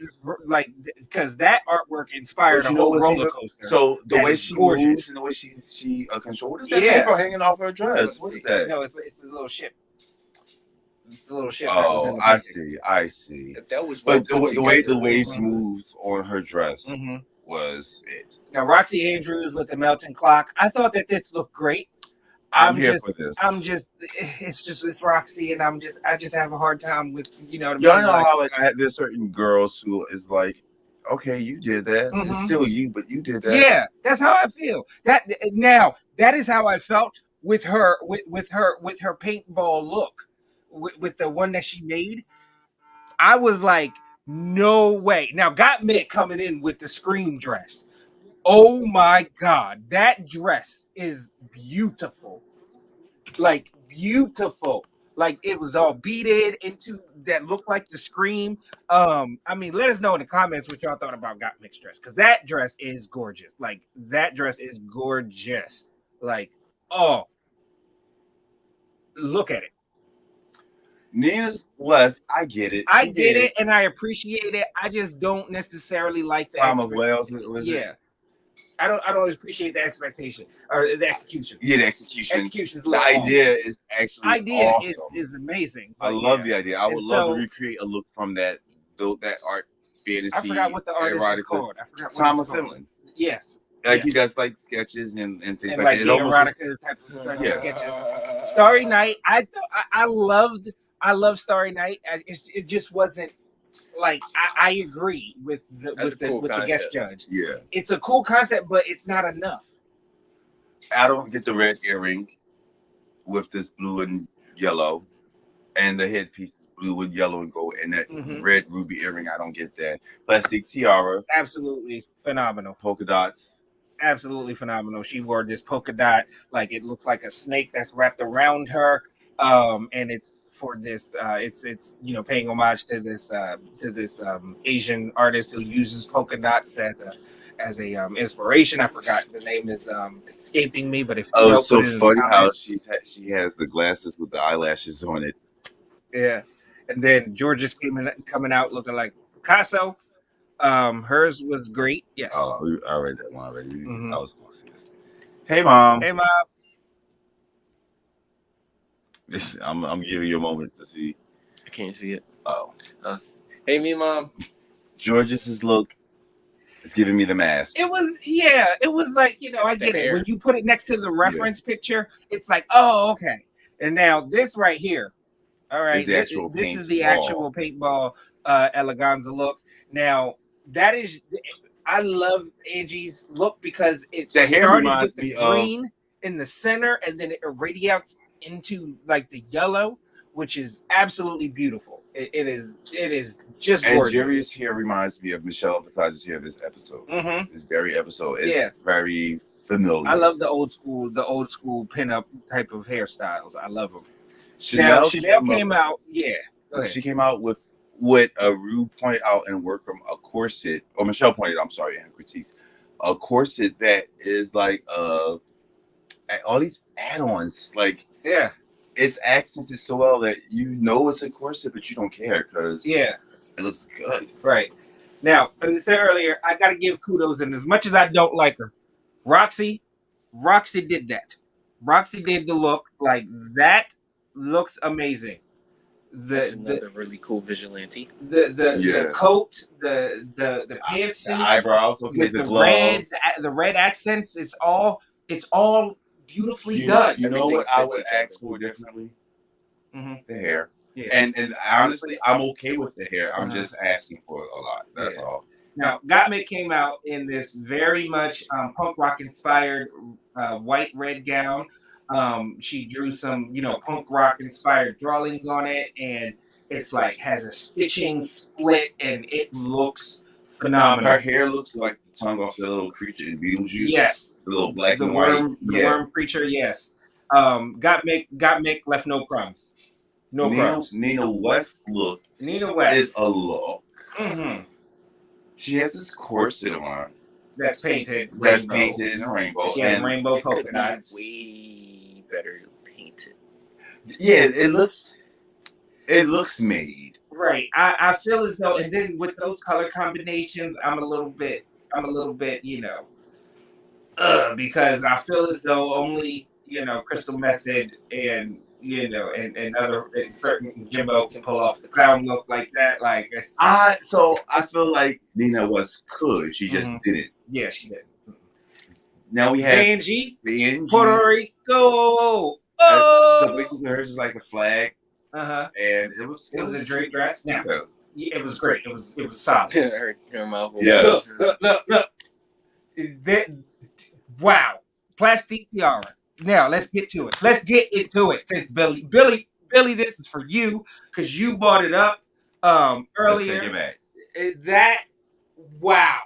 because that artwork inspired a whole roller coaster. So the way she moves and the way she controls. What is that paper hanging off her dress? What is that? No, it's the little ship. It's the little ship. Oh, I see. If that was, but the way the waves moved on her dress was it. Now Roxy Andrews with the melting clock. I thought that this looked great. I'm here for this. It's Roxy, and I just have a hard time with, you know. Y'all know how there's certain girls who is like, okay, you did that. It's still you, but you did that. Yeah, that's how I feel. That is how I felt with her with her paintball look, with the one that she made. I was like, no way. Now Gottmik coming in with the Scream dress. Oh my God, that dress is beautiful. Like beautiful. Like it was all beaded into that looked like the Scream. I mean, let us know in the comments what y'all thought about Gottmik's dress, because that dress is gorgeous. Like that dress is gorgeous. Like, oh, look at it. Nina's blessed. I get it. I get it, and I appreciate it. I just don't necessarily like the Tom of Wales. I don't appreciate the expectation or the execution. Yeah, the execution. Execution is the idea is actually awesome. is amazing. I love the idea. I would love to recreate a look from that art fantasy. I forgot what the artist is called. I forgot what Tom of Finland. Yes. He does like sketches and things and like that. The erotica type of sketches. Starry Night. I loved Starry Night. It just wasn't. Like I agree with the guest judge. Yeah, it's a cool concept, but it's not enough. I don't get the red earring with this blue and yellow, and the headpiece is blue and yellow and gold, and that red ruby earring. I don't get that. Plastic tiara, absolutely phenomenal. Polka dots, absolutely phenomenal. She wore this polka dot, like it looked like a snake that's wrapped around her. And it's for this it's paying homage to this Asian artist who uses polka dots as a inspiration. I forgot the name is escaping me, but if it's so funny how she has the glasses with the eyelashes on it. Yeah, and then George's coming out looking like Picasso. Hers was great. Yes. Oh, I read that one already. I was going to see this. Hey mom. I'm giving you a moment to see. I can't see it. Oh. Hey, me, mom. George's look is giving me the mask. It was like, I get it. When you put it next to the reference picture, it's like, oh, okay. And now this right here, All right, is the actual this is paintball. the actual paintball eleganza look. Now that is, I love Angie's look because it The hair started reminds with the me of green in the center, and then it irradiates into like the yellow, which is absolutely beautiful. It is just and gorgeous. Jerry's hair reminds me of Michelle Visage's hair this episode. Mm-hmm. This very episode is Yeah. very familiar. I love the old school pinup type of hairstyles. I love them. Chanel came out. Yeah, go ahead. She came out with what Rue pointed out in Workroom, a corset, or Michelle pointed out, I'm sorry, in critiques, a corset that is like all these add-ons. Like, Yeah, it's accented so well that you know it's a corset, but you don't care because yeah, it looks good. right. Now, as I said earlier, I got to give kudos, and as much as I don't like her, Roxy did that. Roxy did the look like that. Looks amazing. That's another really cool vigilante. The coat, the pantsuit, The eyebrows, okay, with the red, gloves. the red accents. It's all beautifully done. You know what Everything I fits would each other. ask for differently? Mhm. The hair. Yeah. And honestly, I'm okay with the hair. I'm Uh-huh. just asking for a lot. That's Yeah. all. Now, Gottmik came out in this very much punk rock inspired white red gown. She drew some, punk rock inspired drawings on it, and it's like has a stitching split, and it looks phenomenal. Her hair looks like the tongue off the little creature in Beetlejuice. Yes, The little black the and worm, white. the worm creature. Yes, Gottmik left no crumbs. No crumbs. Nina West look Nina West is a look. Mm-hmm. She has this corset on That's painted. that's rainbow. painted in a rainbow. She has and rainbow It polka could dots. be way better painted. yeah, it looks made. Right. I feel as though, and then with those color combinations, I'm a little bit, because I feel as though only, Crystal Method and, and other certain Jimbo can pull off the clown look like that. Like, I feel like Nina West could. She just didn't. Yeah, she did. Now we have Angie, the Angie. Puerto Rico. So basically, hers is like a flag, Uh-huh. and it was a draped dress. Yeah. It was great. It was solid. Her mouth. Yes. Look. Wow. Plastic tiara. Now let's get to it. Let's get into it. Since Billy, this is for you because you brought it up earlier. Let's take it back. That wow.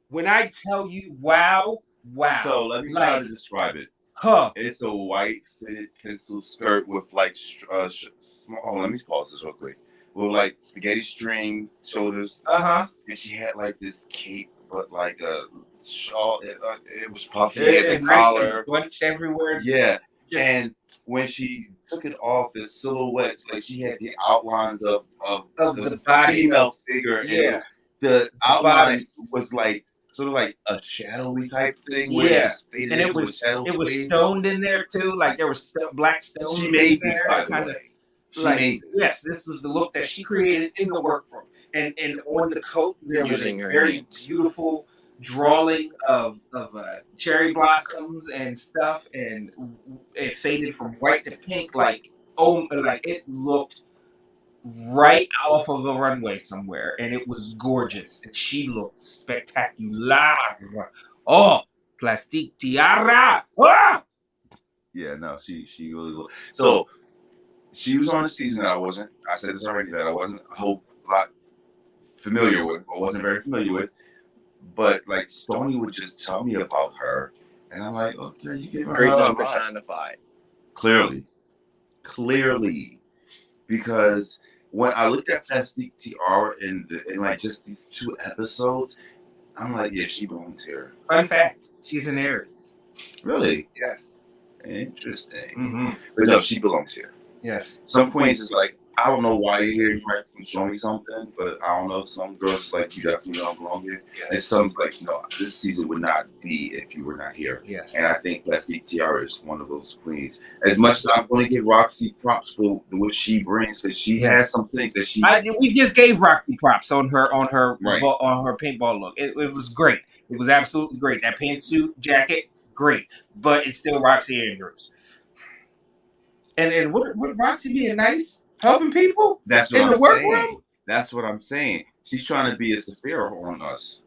When I tell you wow. So let me try to describe it. It's a white fitted pencil skirt with like let me pause this real quick. With like spaghetti string shoulders. And she had like this cape, but like a shawl. It was puffy. and the collar bunched everywhere. Yeah. And when she took it off, the silhouette, like she had the outlines of the body, female figure. Yeah. And the outline was like sort of like a shadowy type thing. Yeah. And it was stoned in there too. Like there was black stones. She made in there. this, by the way. She made this. Yes, this was the look that she created in the workroom. And on the coat, there was a very beautiful drawing of cherry blossoms and stuff, and it faded from white to pink. Like it looked right off of a runway somewhere, and it was gorgeous. And she looked spectacular. Oh, plastic tiara. Ah! Yeah, no, she really looked. So she was on a season that I wasn't. I said this already, that I wasn't a whole lot familiar with, or wasn't very familiar with. But like Stoney would just tell me about her, and I'm like, okay, you gave her Great a love lot. personified. Clearly, because when I looked at Plastic Tiara in like just these 2 episodes, I'm like, yeah, she belongs here. Fun fact: she's an Aries. Really? Yes. Interesting. But no, she belongs here. Yes. Some queens is like, I don't know why you're here. You might show me something, but I don't know. Some girls is like, you definitely don't belong here. Yes. And some like, no, this season would not be if you were not here. Yes. And I think Plastic Tiara is one of those queens. As much as I'm going to give Roxy props for what she brings, because she has some things that she. We just gave Roxy props on her Right. on her paintball look. It was great. It was absolutely great. That pantsuit jacket, great. But it's still Roxy Andrews. And would Roxy being nice? helping people That's what in I'm the workroom. saying. That's what I'm saying. She's trying to be a Saphira on us.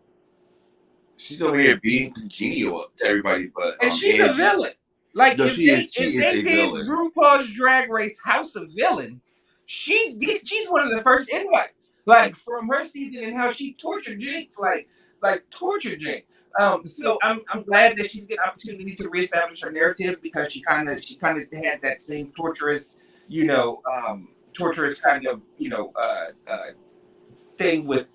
She's over here being congenial to everybody, but And she's a Angie. villain. Like No, if she they is if a they did villain. RuPaul's Drag Race House of Villains, she's one of the first invites. Like from her season and how she tortured Jinx, like tortured Jinx. So I'm glad that she's getting an opportunity to reestablish her narrative because she kind of had that same torturous, torturous kind of thing with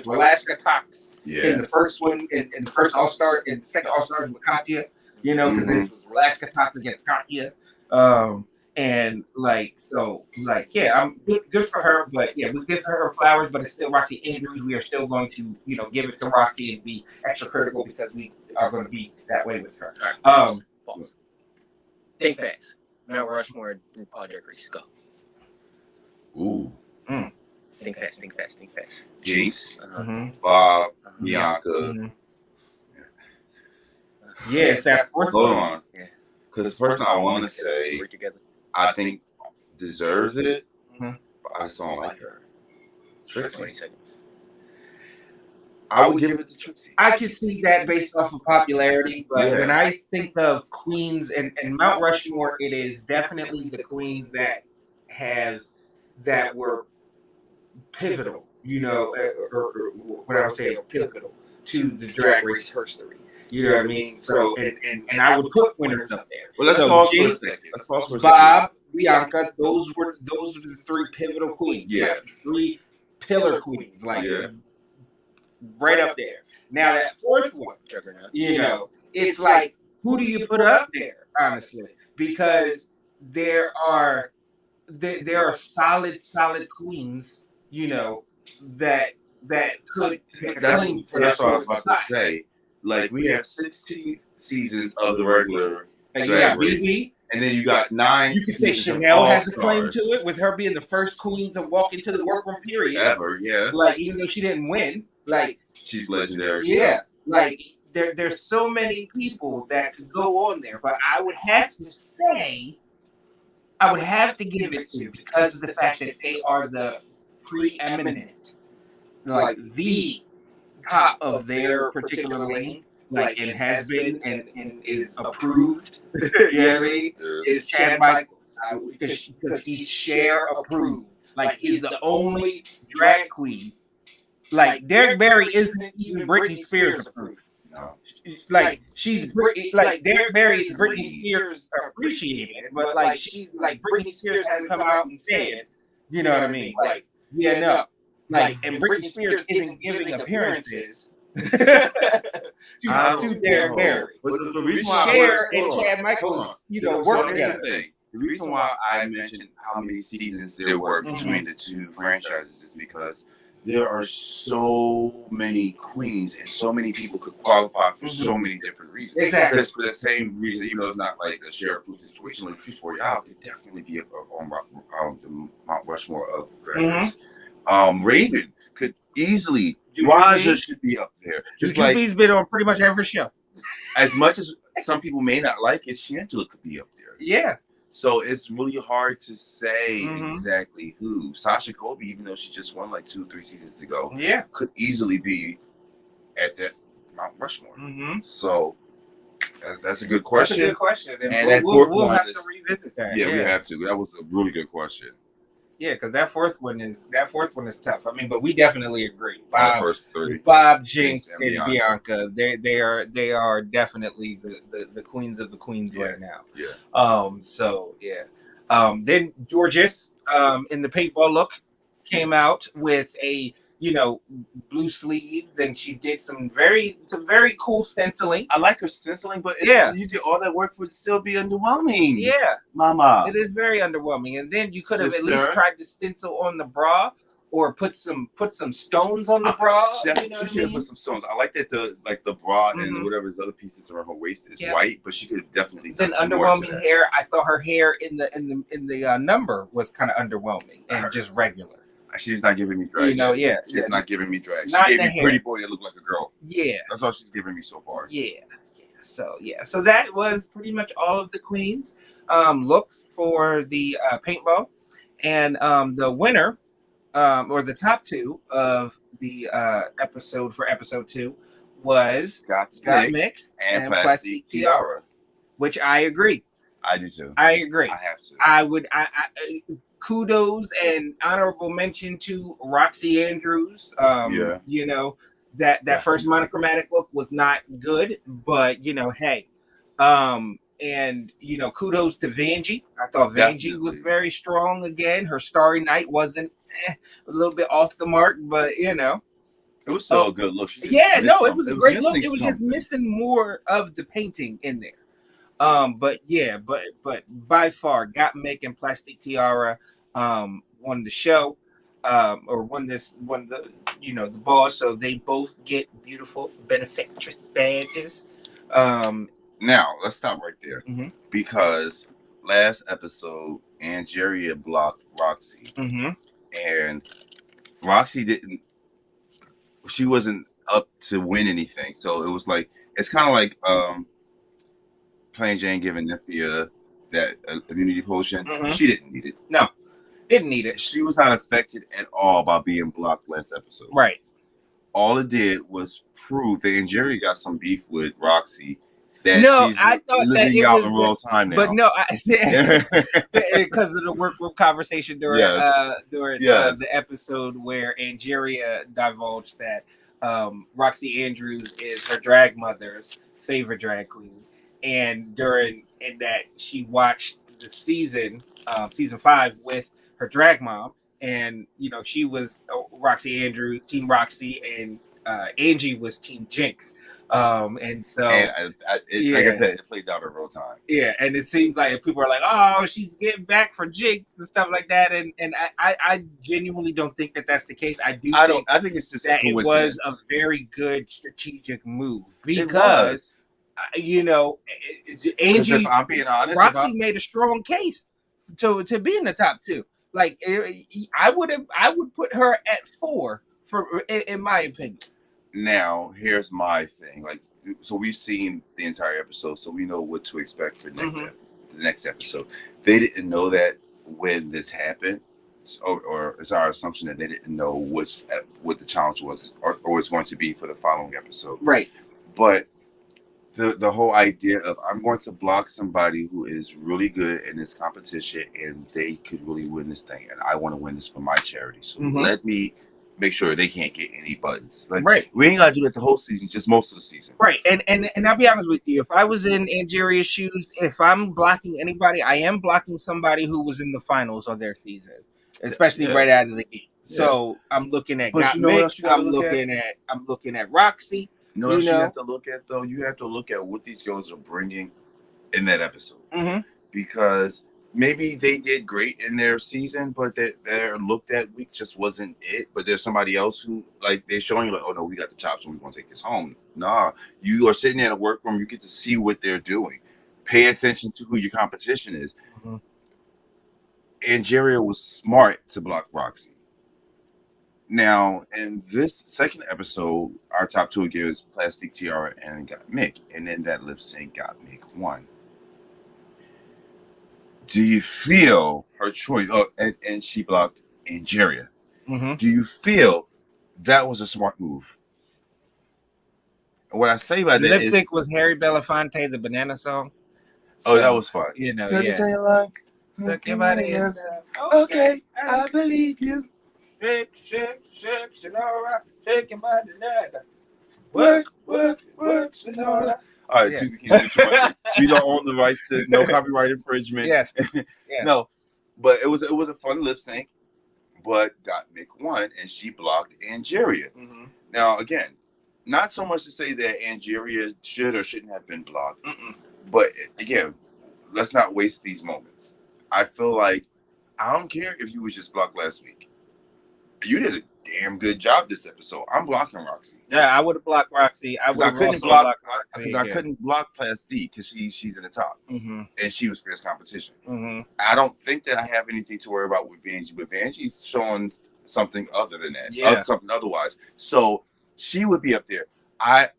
Alaska Talks in the first one, in the first All Star, in the second All Stars with Katya, because it was Alaska Talks against Katya, and yeah, I'm good for her, but yeah, we give her flowers, but it's still Roxy Andrews. We are still going to give it to Roxy and be extra critical because we are going to be that way with her. Pause. Think fast. Mount Rushmore, RuPaul Drag Race. Go. Ooh. Think fast. Jinx, Bob, Bianca. Yeah, it's that fourth Hold one. on. Yeah. Because the person I want to say, I think deserves it, but I just don't like her. Trixie. 20 seconds. I would give it to Trixie. I can see that based off of popularity, but when I think of queens and Mount Rushmore, it is definitely the queens that were pivotal, or what I would say, pivotal to the Drag Race history. You know what I mean? So, and I would put winners up there. Well, let's pause for a second. Let's pause for a second. Bob, Bianca, those were the three pivotal queens. Yeah. Three pillar queens, right up there. Now that fourth one, it's like, who do you put up there, honestly? Because there are solid queens, that could. That's what I was about to say. Like, we have 16 seasons of the regular Drag Race, BB, and then you got 9. You could say Chanel has a claim to it with her being the first queen to walk into the workroom period ever. Yeah, like even though she didn't win, like she's legendary. Yeah, like there's so many people that could go on there, but I would have to give it to because of the fact that they are the preeminent, like the top of their particular lane, like and has been and is approved. You know what I mean? Is Chad Michaels because he's Cher approved. Like he's the only drag queen. Like Derek Barry isn't even Britney Spears approved. No. Like she's like Derek Barry is Britney Spears appreciated, but like Britney Spears hasn't come out and said, you know what I mean? Like and Britney Spears isn't giving appearances to Derek Barry. But the reason why Cher and Chad Michaels, work together. The reason why I mentioned how many seasons there were between the two franchises is because there are so many queens and so many people could qualify for so many different reasons. Exactly. Because for the same reason, even though it's not like a Cher approved situation, like she's 40 out, could definitely be on the Mount Rushmore of Drag Race. Raven could easily. Raja should be up there. Just like he's been on pretty much every show. As much as some people may not like it, Shangela could be up there. Yeah. So it's really hard to say exactly who. Sasha Colby, even though she just won like 2-3 seasons ago, could easily be at that Mount Rushmore. So that's a good question. That's a good question. And we'll have to revisit that. Yeah, we have to. That was a really good question. Yeah, because that fourth one is tough. I mean, but we definitely agree. Bob, Jinx, and Bianca, they are definitely the queens of the queens right now. Yeah. Then Georges, in the paintball look, came out with a blue sleeves, and she did some very cool stenciling. I like her stenciling, but you did all that work would still be underwhelming. Yeah, Mama, it is very underwhelming. And then you could have at least tried to stencil on the bra, or put some stones on the bra. She should have put some stones. I like that the bra and whatever the other pieces around her waist is white, but she could have definitely done then underwhelming hair. I thought her hair in the number was kind of underwhelming and just regular. She's not giving me drag. She's not giving me drag. She gave me pretty boy that looked like a girl. Yeah. That's all she's giving me so far. Yeah. So that was pretty much all of the queens looks for the paintball. And the winner, or the top two of the episode for episode 2 was Got Got Mick Mick and and Plastic Plastic Tiara, Tiara. which I agree. I do too. I agree. I have to. I would. Kudos and honorable mention to Roxy Andrews. Yeah. You know that first monochromatic look was not good, but hey, and kudos to Vanjie. I thought Vanjie was Definitely. very strong again. Her Starry Night wasn't a little bit off the mark, but It was still a good look. She just yeah, missed no, it something. was a great look. missing It was just something. missing more of the painting in there. But yeah, but by far, Got Mick and Plastic Tiara won the show, or won the the ball. So they both get beautiful benefactress badges. Now let's stop right there, Mhm. because last episode Angeria blocked Roxy, and Roxy didn't. She wasn't up to win anything, so it was like it's kind of like Plain Jane giving Nymphia that immunity potion. She didn't need it. No, didn't need it. She was not affected at all by being blocked last episode. Right. All it did was prove that Angeria got some beef with Roxy. That No, she's I thought that living it out was in real time now. but no, because of the workgroup conversation during Yes. the episode where Angeria divulged that Roxy Andrews is her drag mother's favorite drag queen, and that she watched the season 5 with her drag mom, and she was Roxy Andrews, Team Roxy, and Angie was Team Jinx. And so, like I said, it played out in real time. Yeah, and it seems like people are like, "Oh, she's getting back for Jinx" and stuff like that, and I genuinely don't think that that's the case. I think it's just that it was a very good strategic move because Angie, if I'm being honest, Roxy made a strong case to be in the top 2. Like I would put her at 4 in my opinion. Now, here's my thing. So we've seen the entire episode, so we know what to expect for the next episode. They didn't know that when this happened, or it's our assumption that they didn't know what the challenge was, or was going to be for the following episode. Right. But the whole idea of I'm going to block somebody who is really good in this competition and they could really win this thing, and I want to win this for my charity. So let me make sure they can't get any buttons. Right. We ain't gotta do that the whole season, just most of the season. Right. And I'll be honest with you, if I was in Angeria's shoes, if I'm blocking anybody, I am blocking somebody who was in the finals of their season, especially right out of the gate. So I'm looking at Got Mick, I'm looking at Roxy. You have to look at though. You have to look at what these girls are bringing in that episode, because maybe they did great in their season, but their look that week just wasn't it. But there's somebody else who they're showing you oh no, we got the chops and we're gonna take this home. Nah, you are sitting in a workroom. You get to see what they're doing. Pay attention to who your competition is. Angeria was smart to block Roxy. Now, in this second episode, our top 2 again is Plastic Tiara and Got Mick, and then that lip sync Got Mick won. Do you feel her choice? Oh, and she blocked Angeria. Do you feel that was a smart move? And what I say by that lip sync was Harry Belafonte, the Banana Song. So, that was fun. Look your body inside. Okay, I believe you. Shake, Sonora, shake your body, work, Sonora. All right, we can't do too much. We don't own the rights to no copyright infringement. Yes. No, but it was a fun lip sync. But Got Mick won, and she blocked Angeria. Now, again, not so much to say that Angeria should or shouldn't have been blocked, but again, let's not waste these moments. I feel like I don't care if you was just blocked last week. You did a damn good job this episode. I'm blocking Roxy. Yeah, I would have blocked Roxy. I couldn't block Plastique because she's in the top, and she was fierce competition. I don't think that I have anything to worry about with Vanjie, but Vanjie's showing something other than that, something otherwise. So she would be up there. I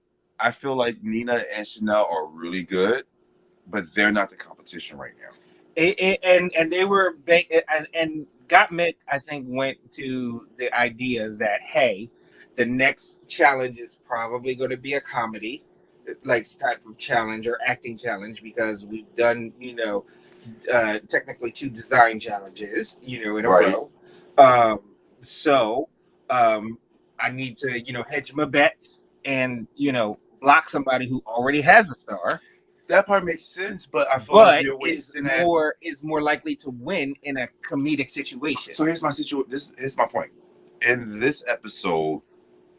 feel like Nina and Chanel are really good, but they're not the competition right now. And they were and Gottmik, I think, went to the idea that, hey, the next challenge is probably going to be a comedy, like type of challenge or acting challenge, because we've done, technically 2 design challenges, in a Right. row. So I need to, hedge my bets and, block somebody who already has a star, That part makes sense, but I feel like but you're is wasting that. more likely to win in a comedic situation. So here's my situation. Here's my point. In this episode,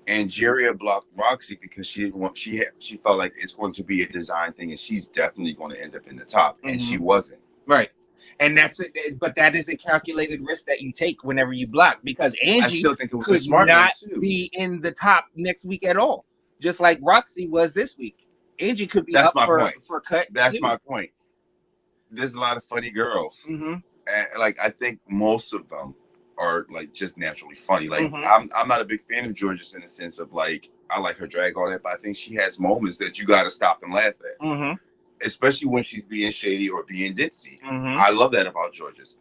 Angeria blocked Roxy because she didn't want. She felt like it's going to be a design thing, and she's definitely going to end up in the top, and she wasn't. Right. And that's it, but that is a calculated risk that you take whenever you block, because I Angie still think it was a could smart not move too. be in the top next week at all, just like Roxy was this week. Angie could be That's up my for point. for cut. That's too. my point. There's a lot of funny girls, Mhm. and like I think most of them are like just naturally funny. Like Mhm. I'm not a big fan of Georges in the sense of like I like her drag all that, but I think she has moments that you got to stop and laugh at, Mhm. especially when she's being shady or being ditzy. Mhm. I love that about Georges.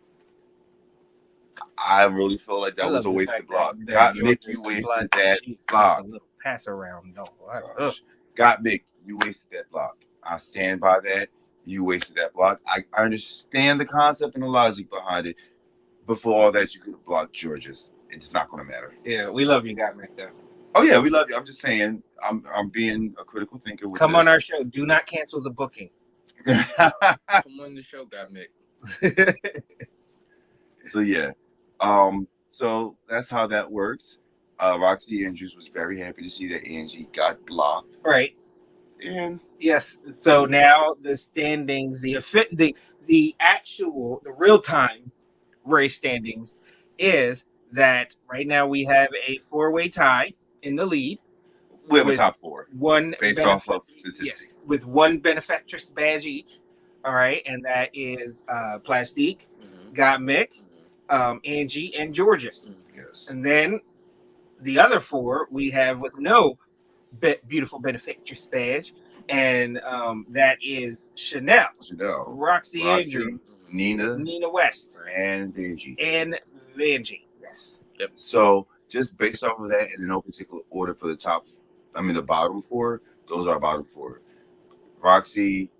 I really feel like I that was love a the wasted fact block. that Got Mick, Georgia you wasted slides- that she does block. a little pass around though. Gosh. Got Mick, you wasted that block. I stand by that. You wasted that block. I understand the concept and the logic behind it. But for all that, you could have blocked Georges. It's not going to matter. Yeah, we love you, Gottmik, though. Oh yeah, we love you. I'm just saying, I'm being a critical thinker with Come on our show. Do not cancel the booking. our. Come on the show, Gottmik. So yeah, so that's how that works. Roxy Andrews was very happy to see that Angie got blocked. Right. And yes, so now the standings, the real time race standings is that right now we have a 4-way tie in the lead. We have a top 4 one based off of statistics. Yes, with one benefactress badge each. All right, and that is Plastique, Gottmik, Angie, and Georges. Yes. And then the other 4 we have with no beautiful benefactress badge, and that is Chanel, Roxy Andrews, Nina West, and Vanjie. Yes. Yep. So just based off of that, in no particular order for the bottom 4, those are bottom 4. Roxy,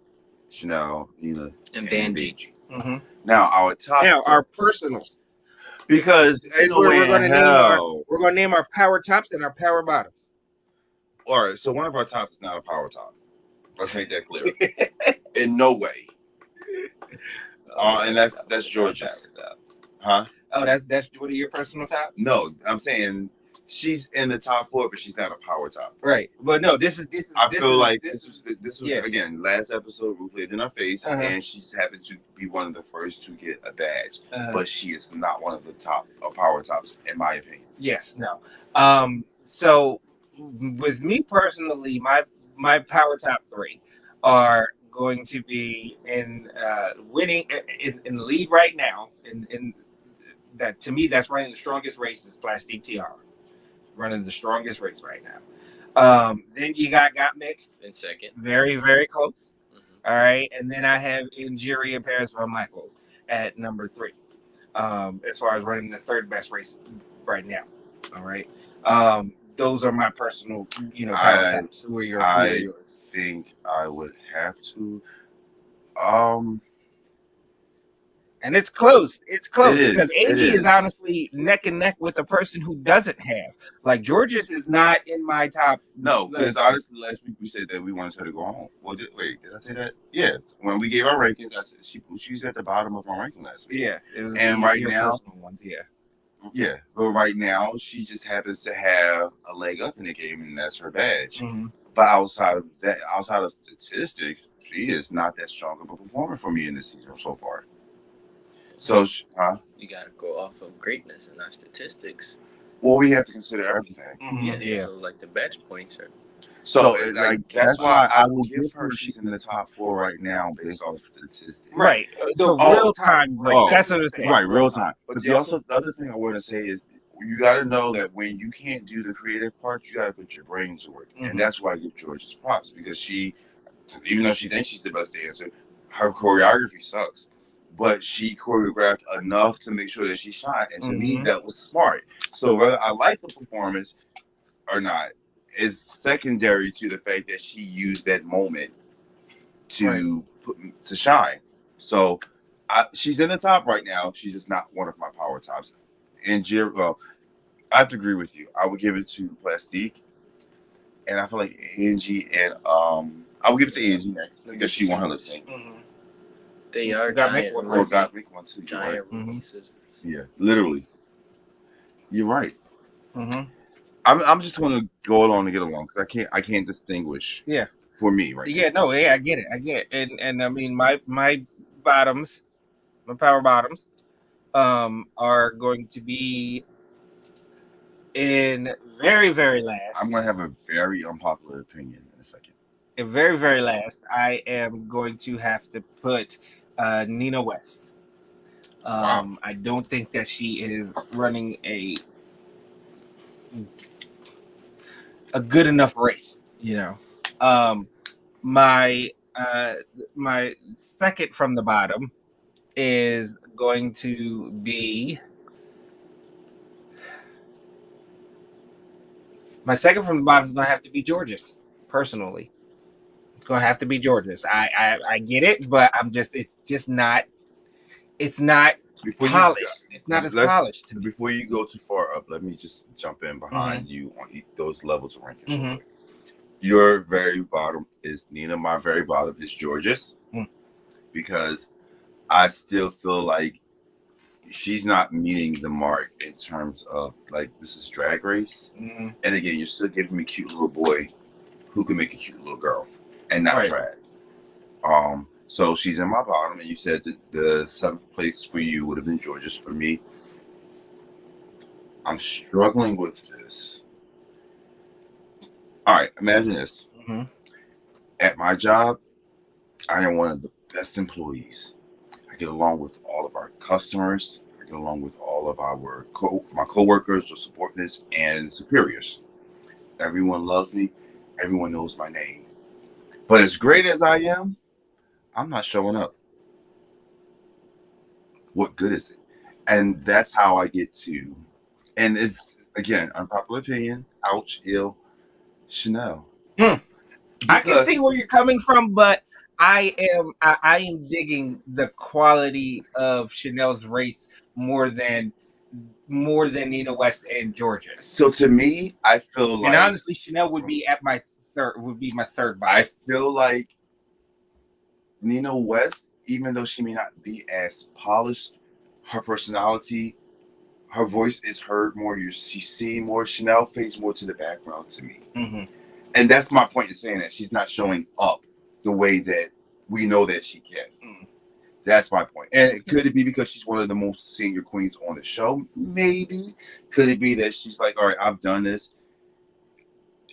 Chanel, Nina, and Vanjie. Mm-hmm. Now our top. Now our personals. Because ain't no way in hell. We're going to name our power tops and our power bottoms. All right, so one of our tops is not a power top. Let's make that clear. In no way. And that's George's. Huh? Oh, that's one of your personal tops? No, I'm saying she's in the top 4, but she's not a power top. Right. But no, this is I feel like this was yeah. Again, last episode we played in our face, and she's happened to be one of the first to get a badge, but she is not one of the top power tops in my opinion. Yes. No. So with me personally, my power top 3 are going to be in winning in the lead right now. In that, to me, that's running the strongest race is Plastique Tiara, running the strongest race right now. Then you got Gottmik in second, very very close. All right, and then I have Angeria Paris von Michaels at number 3, as far as running the 3rd best race right now. All right. Those are my personal, power tops. Who are yours? I think I would have to. And it's close. It's close because Angie is is honestly neck and neck with a person who doesn't have. Like Georges is not in my top. No, because honestly, last week we said that we wanted her to go home. Well, did I say that? Yeah. When we gave our rankings, I said she's at the bottom of my ranking last week. Yeah. And right now, ones, yeah. Yeah, but right now she just happens to have a leg up in the game, and that's her badge. Mm-hmm. But outside of statistics, she is not that strong of a performer for me in this season so far. So, you got to go off of greatness and not statistics. Well, we have to consider everything. Mm-hmm. Yeah. So, like the badge points are. So that's why I will give her. She's in the top 4 right now based on statistics. Right. The real time race. That's what it's saying. Right, real time. But the other thing I want to say is you got to know that when you can't do the creative part, you got to put your brain to work, and that's why I give George's props because she, even though she thinks she's the best dancer, her choreography sucks. but she choreographed enough to make sure that she shined. And to me, Mhm. that was smart. So whether I like the performance or not is secondary to the fact that she used that moment to to shine. So she's in the top right now. She's just not one of my power tops. And well, I have to agree with you. I would give it to Plastique, and I feel like Angie and I would give it to Angie next because she won her lip sync. Mhm. They are Got me giant. one. Oh, God, make one too. You're right. Giant Ruby scissors. Yeah, literally. You're right. Mhm. I'm just going to go along and get along because I can't distinguish. Yeah. For me, right? Yeah. No. Yeah. I get it. And I mean, my bottoms, my power bottoms, are going to be in very, very last. I'm going to have a very unpopular opinion in a second. In very, very last, I am going to have to put Nina West. Wow. I don't think that she is running a good enough race. You know, my my second from the bottom is going to be my second from the bottom is going to have to be George's. Personally, it's going to have to be George's. I get it, but it's just not. It's not polished. It's not as polished to me. Before you go too far up, let me just jump in behind you on those levels of rankings. Your very bottom is Nina. My very bottom is George's. Because I still feel like she's not meeting the mark in terms of like this is Drag Race. And again, you're still giving me a cute little boy who can make a cute little girl and not drag. So she's in my bottom, and you said that the seventh place for you would have been George's. For me, I'm struggling with this. All right, imagine this. At my job, I am one of the best employees. I get along with all of our customers. I get along with all of my coworkers or subordinates and superiors. Everyone loves me. Everyone knows my name. But as great as I am, I'm not showing up. What good is it? And that's how I get to, and it's again unpopular opinion. Ouch, ill, Chanel. I can see where you're coming from, but I am digging the quality of Chanel's race more than Nina West and George's. So to me, I feel like, and honestly, Chanel would be at my third. Would be my third bottom. I feel like Nina West, even though she may not be as polished, her personality, her voice is heard more. She's seen more. Chanel fades more to the background to me. And that's my point in saying that she's not showing up the way that we know that she can. That's my point. And could it be because she's one of the most senior queens on the show? Maybe. Could it be that she's like, all right, I've done this?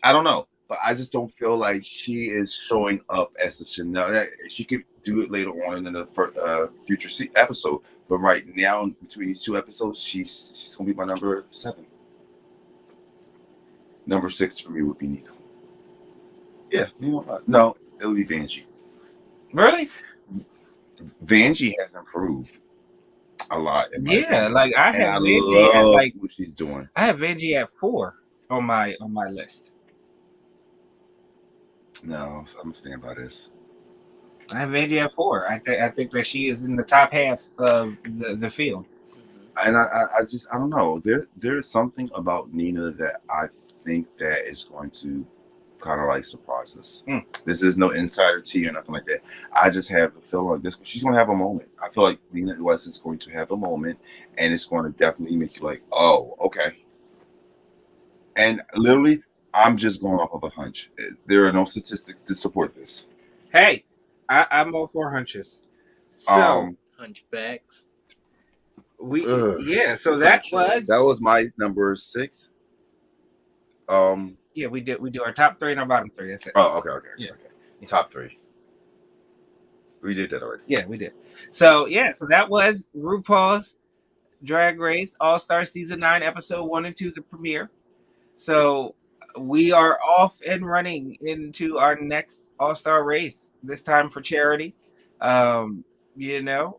I don't know. But I just don't feel like she is showing up as a Chanel. She could do it later on in the future episode. But right now, between these two episodes, she's going to be my number 7. Number 6 for me would be Nina. Yeah, no, it would be Vanjie. Really? Vanjie has improved a lot. Yeah, like I have Vanjie at like what she's doing. I have Vanjie at 4 on my list. No, I'm gonna stand by this. I have Vanjie at 4. I think that she is in the top half of the field. And I don't know. There's something about Nina that I think that is going to kind of like surprise us. This is no insider tea or nothing like that. I just have a feeling like this. She's going to have a moment. I feel like Nina West is going to have a moment, and it's going to definitely make you like, oh, okay. And literally, I'm just going off of a hunch. There are no statistics to support this. Hey, I'm all for hunches. So hunchbacks. So that was my number 6. Yeah, we do our top 3 and our bottom 3. That's it. Oh, okay. Yeah. Top 3. We did that already. Yeah, we did. So that was RuPaul's Drag Race All-Star Season 9, Episode 1 and 2, the premiere. So we are off and running into our next All-Star race, this time for charity. Yeah,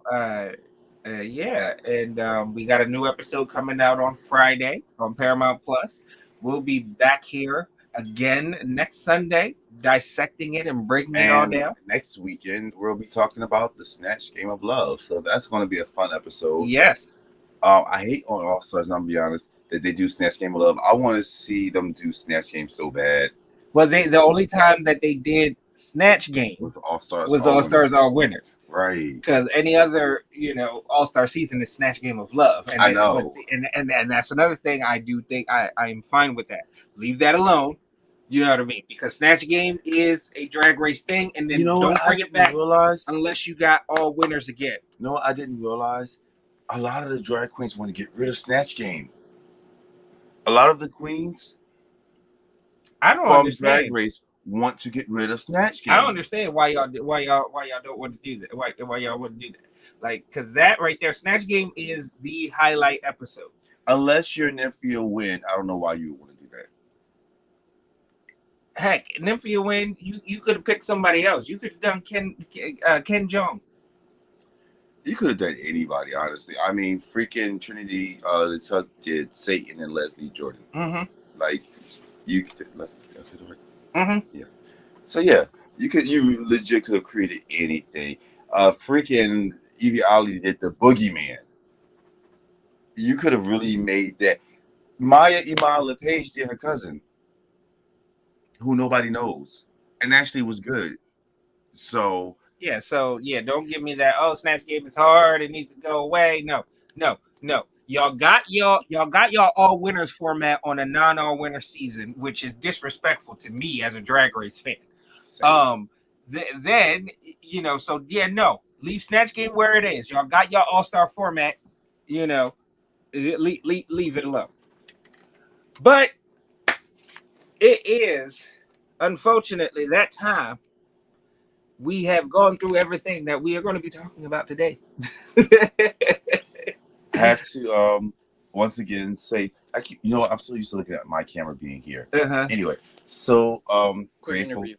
and we got a new episode coming out on Friday on Paramount Plus. We'll be back here again next Sunday, dissecting it and breaking it all And down. next weekend we'll be talking about the Snatch Game of Love. So that's going to be a fun episode. Yes. I hate on All Stars, I'm gonna be honest, that they do Snatch Game of Love. I want to see them do Snatch Game so bad. Well, the only time that they did Snatch Game Was All Stars was All Stars All Winners. Right. Because any other, All Star season is Snatch Game of Love. And I know. And that's another thing I do think I'm fine with that. Leave that alone. You know what I mean? Because Snatch Game is a drag race thing, and then don't bring it back unless you got all winners again. You know what I didn't realize? A lot of the drag queens want to get rid of Snatch Game. A lot of the queens from Drag Race want to get rid of Snatch Game. I don't understand why y'all don't want to do that. Why y'all wouldn't do that? Like, because that right there, Snatch Game is the highlight episode. Unless you're Nymphia Win, I don't know why you would want to do that. Heck, Nymphia Win, you could have picked somebody else. You could have done Ken Jeong. You could have done anybody, honestly. I mean, freaking Trinity the Tuck did Satan and Leslie Jordan. Mm-hmm. Like, you could. Did I say that right? Mm-hmm. Yeah. So yeah, you legit could have created anything. Freaking Evie Ollie did the Boogeyman. You could have really made that. Maya Iman LePage did her cousin, who nobody knows, and actually was good. So don't give me that. Oh, Snatch Game is hard. It needs to go away. No. Y'all got y'all all winners format on a non-all winner season, which is disrespectful to me as a Drag Race fan. same. Leave Snatch Game where it is. Y'all got y'all all-star format. Leave it alone. But it is unfortunately that time. We have gone through everything that we are going to be talking about today. I have to once again say I'm so used to looking at my camera being here. Uh-huh. Anyway, so Quick grateful interview.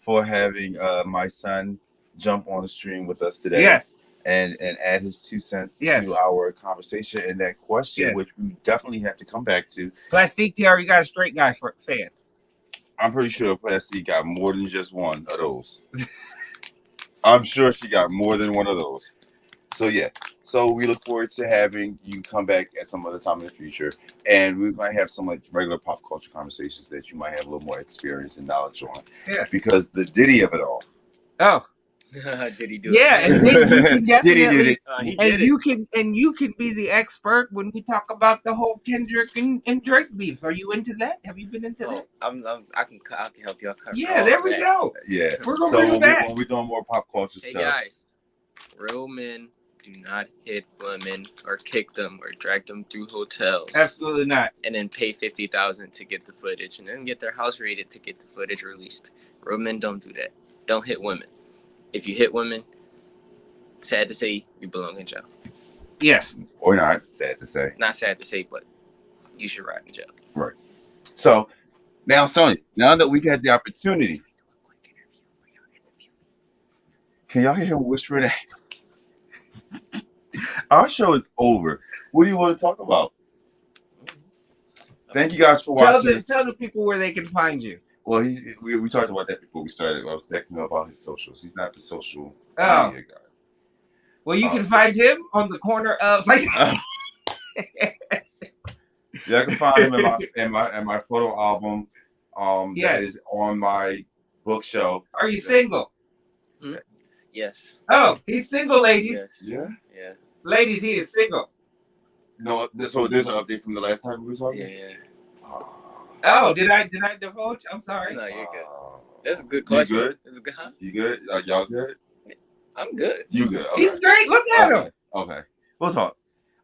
for having my son jump on the stream with us today. Yes. And add his 2 cents Yes. to our conversation and that question, Yes. which we definitely have to come back to. Plastique TR, you got a straight guy fan. I'm pretty sure Plastique got more than just one of those. I'm sure she got more than one of those. So yeah. So we look forward to having you come back at some other time in the future. And we might have some like regular pop culture conversations that you might have a little more experience and knowledge on. Yeah. Because the Diddy of it all. Oh. Did he do Yeah, it? and then you can Diddy did it. He did it. you can be the expert when we talk about the whole Kendrick and Drake beef. Are you into that? Have you been into that? I can help y'all cover. Yeah, all there of we that. go. Yeah. We're gonna bring it back. When we're doing more pop culture Hey stuff. guys, real men do not hit women or kick them or drag them through hotels. Absolutely not. And then pay $50,000 to get the footage, and then get their house raided to get the footage released. Real men don't do that. Don't hit women. If you hit women, sad to say, you belong in jail. Yes. Or not, sad to say. Not sad to say, but you should ride in jail. Right. So now, Stoney, now that we've had the opportunity, can y'all hear him whispering that? Our show is over. What do you want to talk about? Thank you guys for watching. Tell the people where they can find you. Well, we talked about that before we started. I was texting him about his socials. He's not the social media guy. Well, you can find him on the corner of Yeah, I can find him in my photo album. That is on my bookshelf. Are you single? Yes. Oh, he's single, ladies. Yes. Yeah. Ladies, he is single. No, so there's an update from the last time we were talking. Yeah. Oh, did I divulge? I'm sorry. No, you're good. That's a good question. You good? That's a good. Huh? You good? Y'all good? I'm good. You good? Okay. He's great. Look at him. Okay. We'll talk.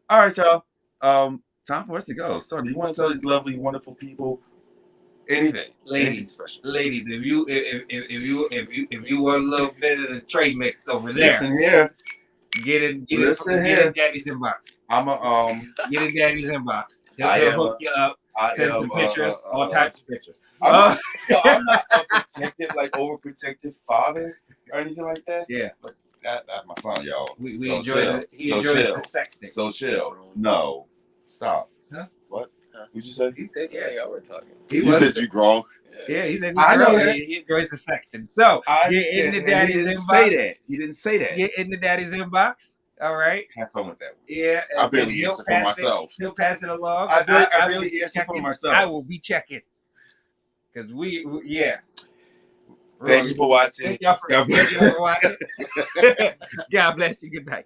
All right, y'all. Time for us to go. So, do you want to tell these lovely, wonderful people anything? Anything special? Ladies, if you want a little bit of the trade mix over there, Listen here. get in Daddy's inbox. Get in Daddy's inbox. He'll hook you up. Send some pictures, all types of pictures. I'm not a protective, like overprotective father or anything like that. Yeah. But That's my son, y'all. We So enjoy chill. the, he So enjoys chill. the sexting. So chill. No. Stop. Huh? What? Huh? What'd you say? He said, Yeah, yeah. y'all were talking. You said you grown. Yeah, he said I know that. he enjoys the sexting. So I get understand. into And he daddy's didn't inbox. say that. He didn't say that. Get into daddy's inbox. All right. Have fun with that. Yeah. I and barely he'll answer for pass it. myself. He'll pass it along. I will barely be answer for checking. myself. I will be checking. Because yeah. Thank you for watching. Thank y'all for God bless. watching. God bless you. Good night.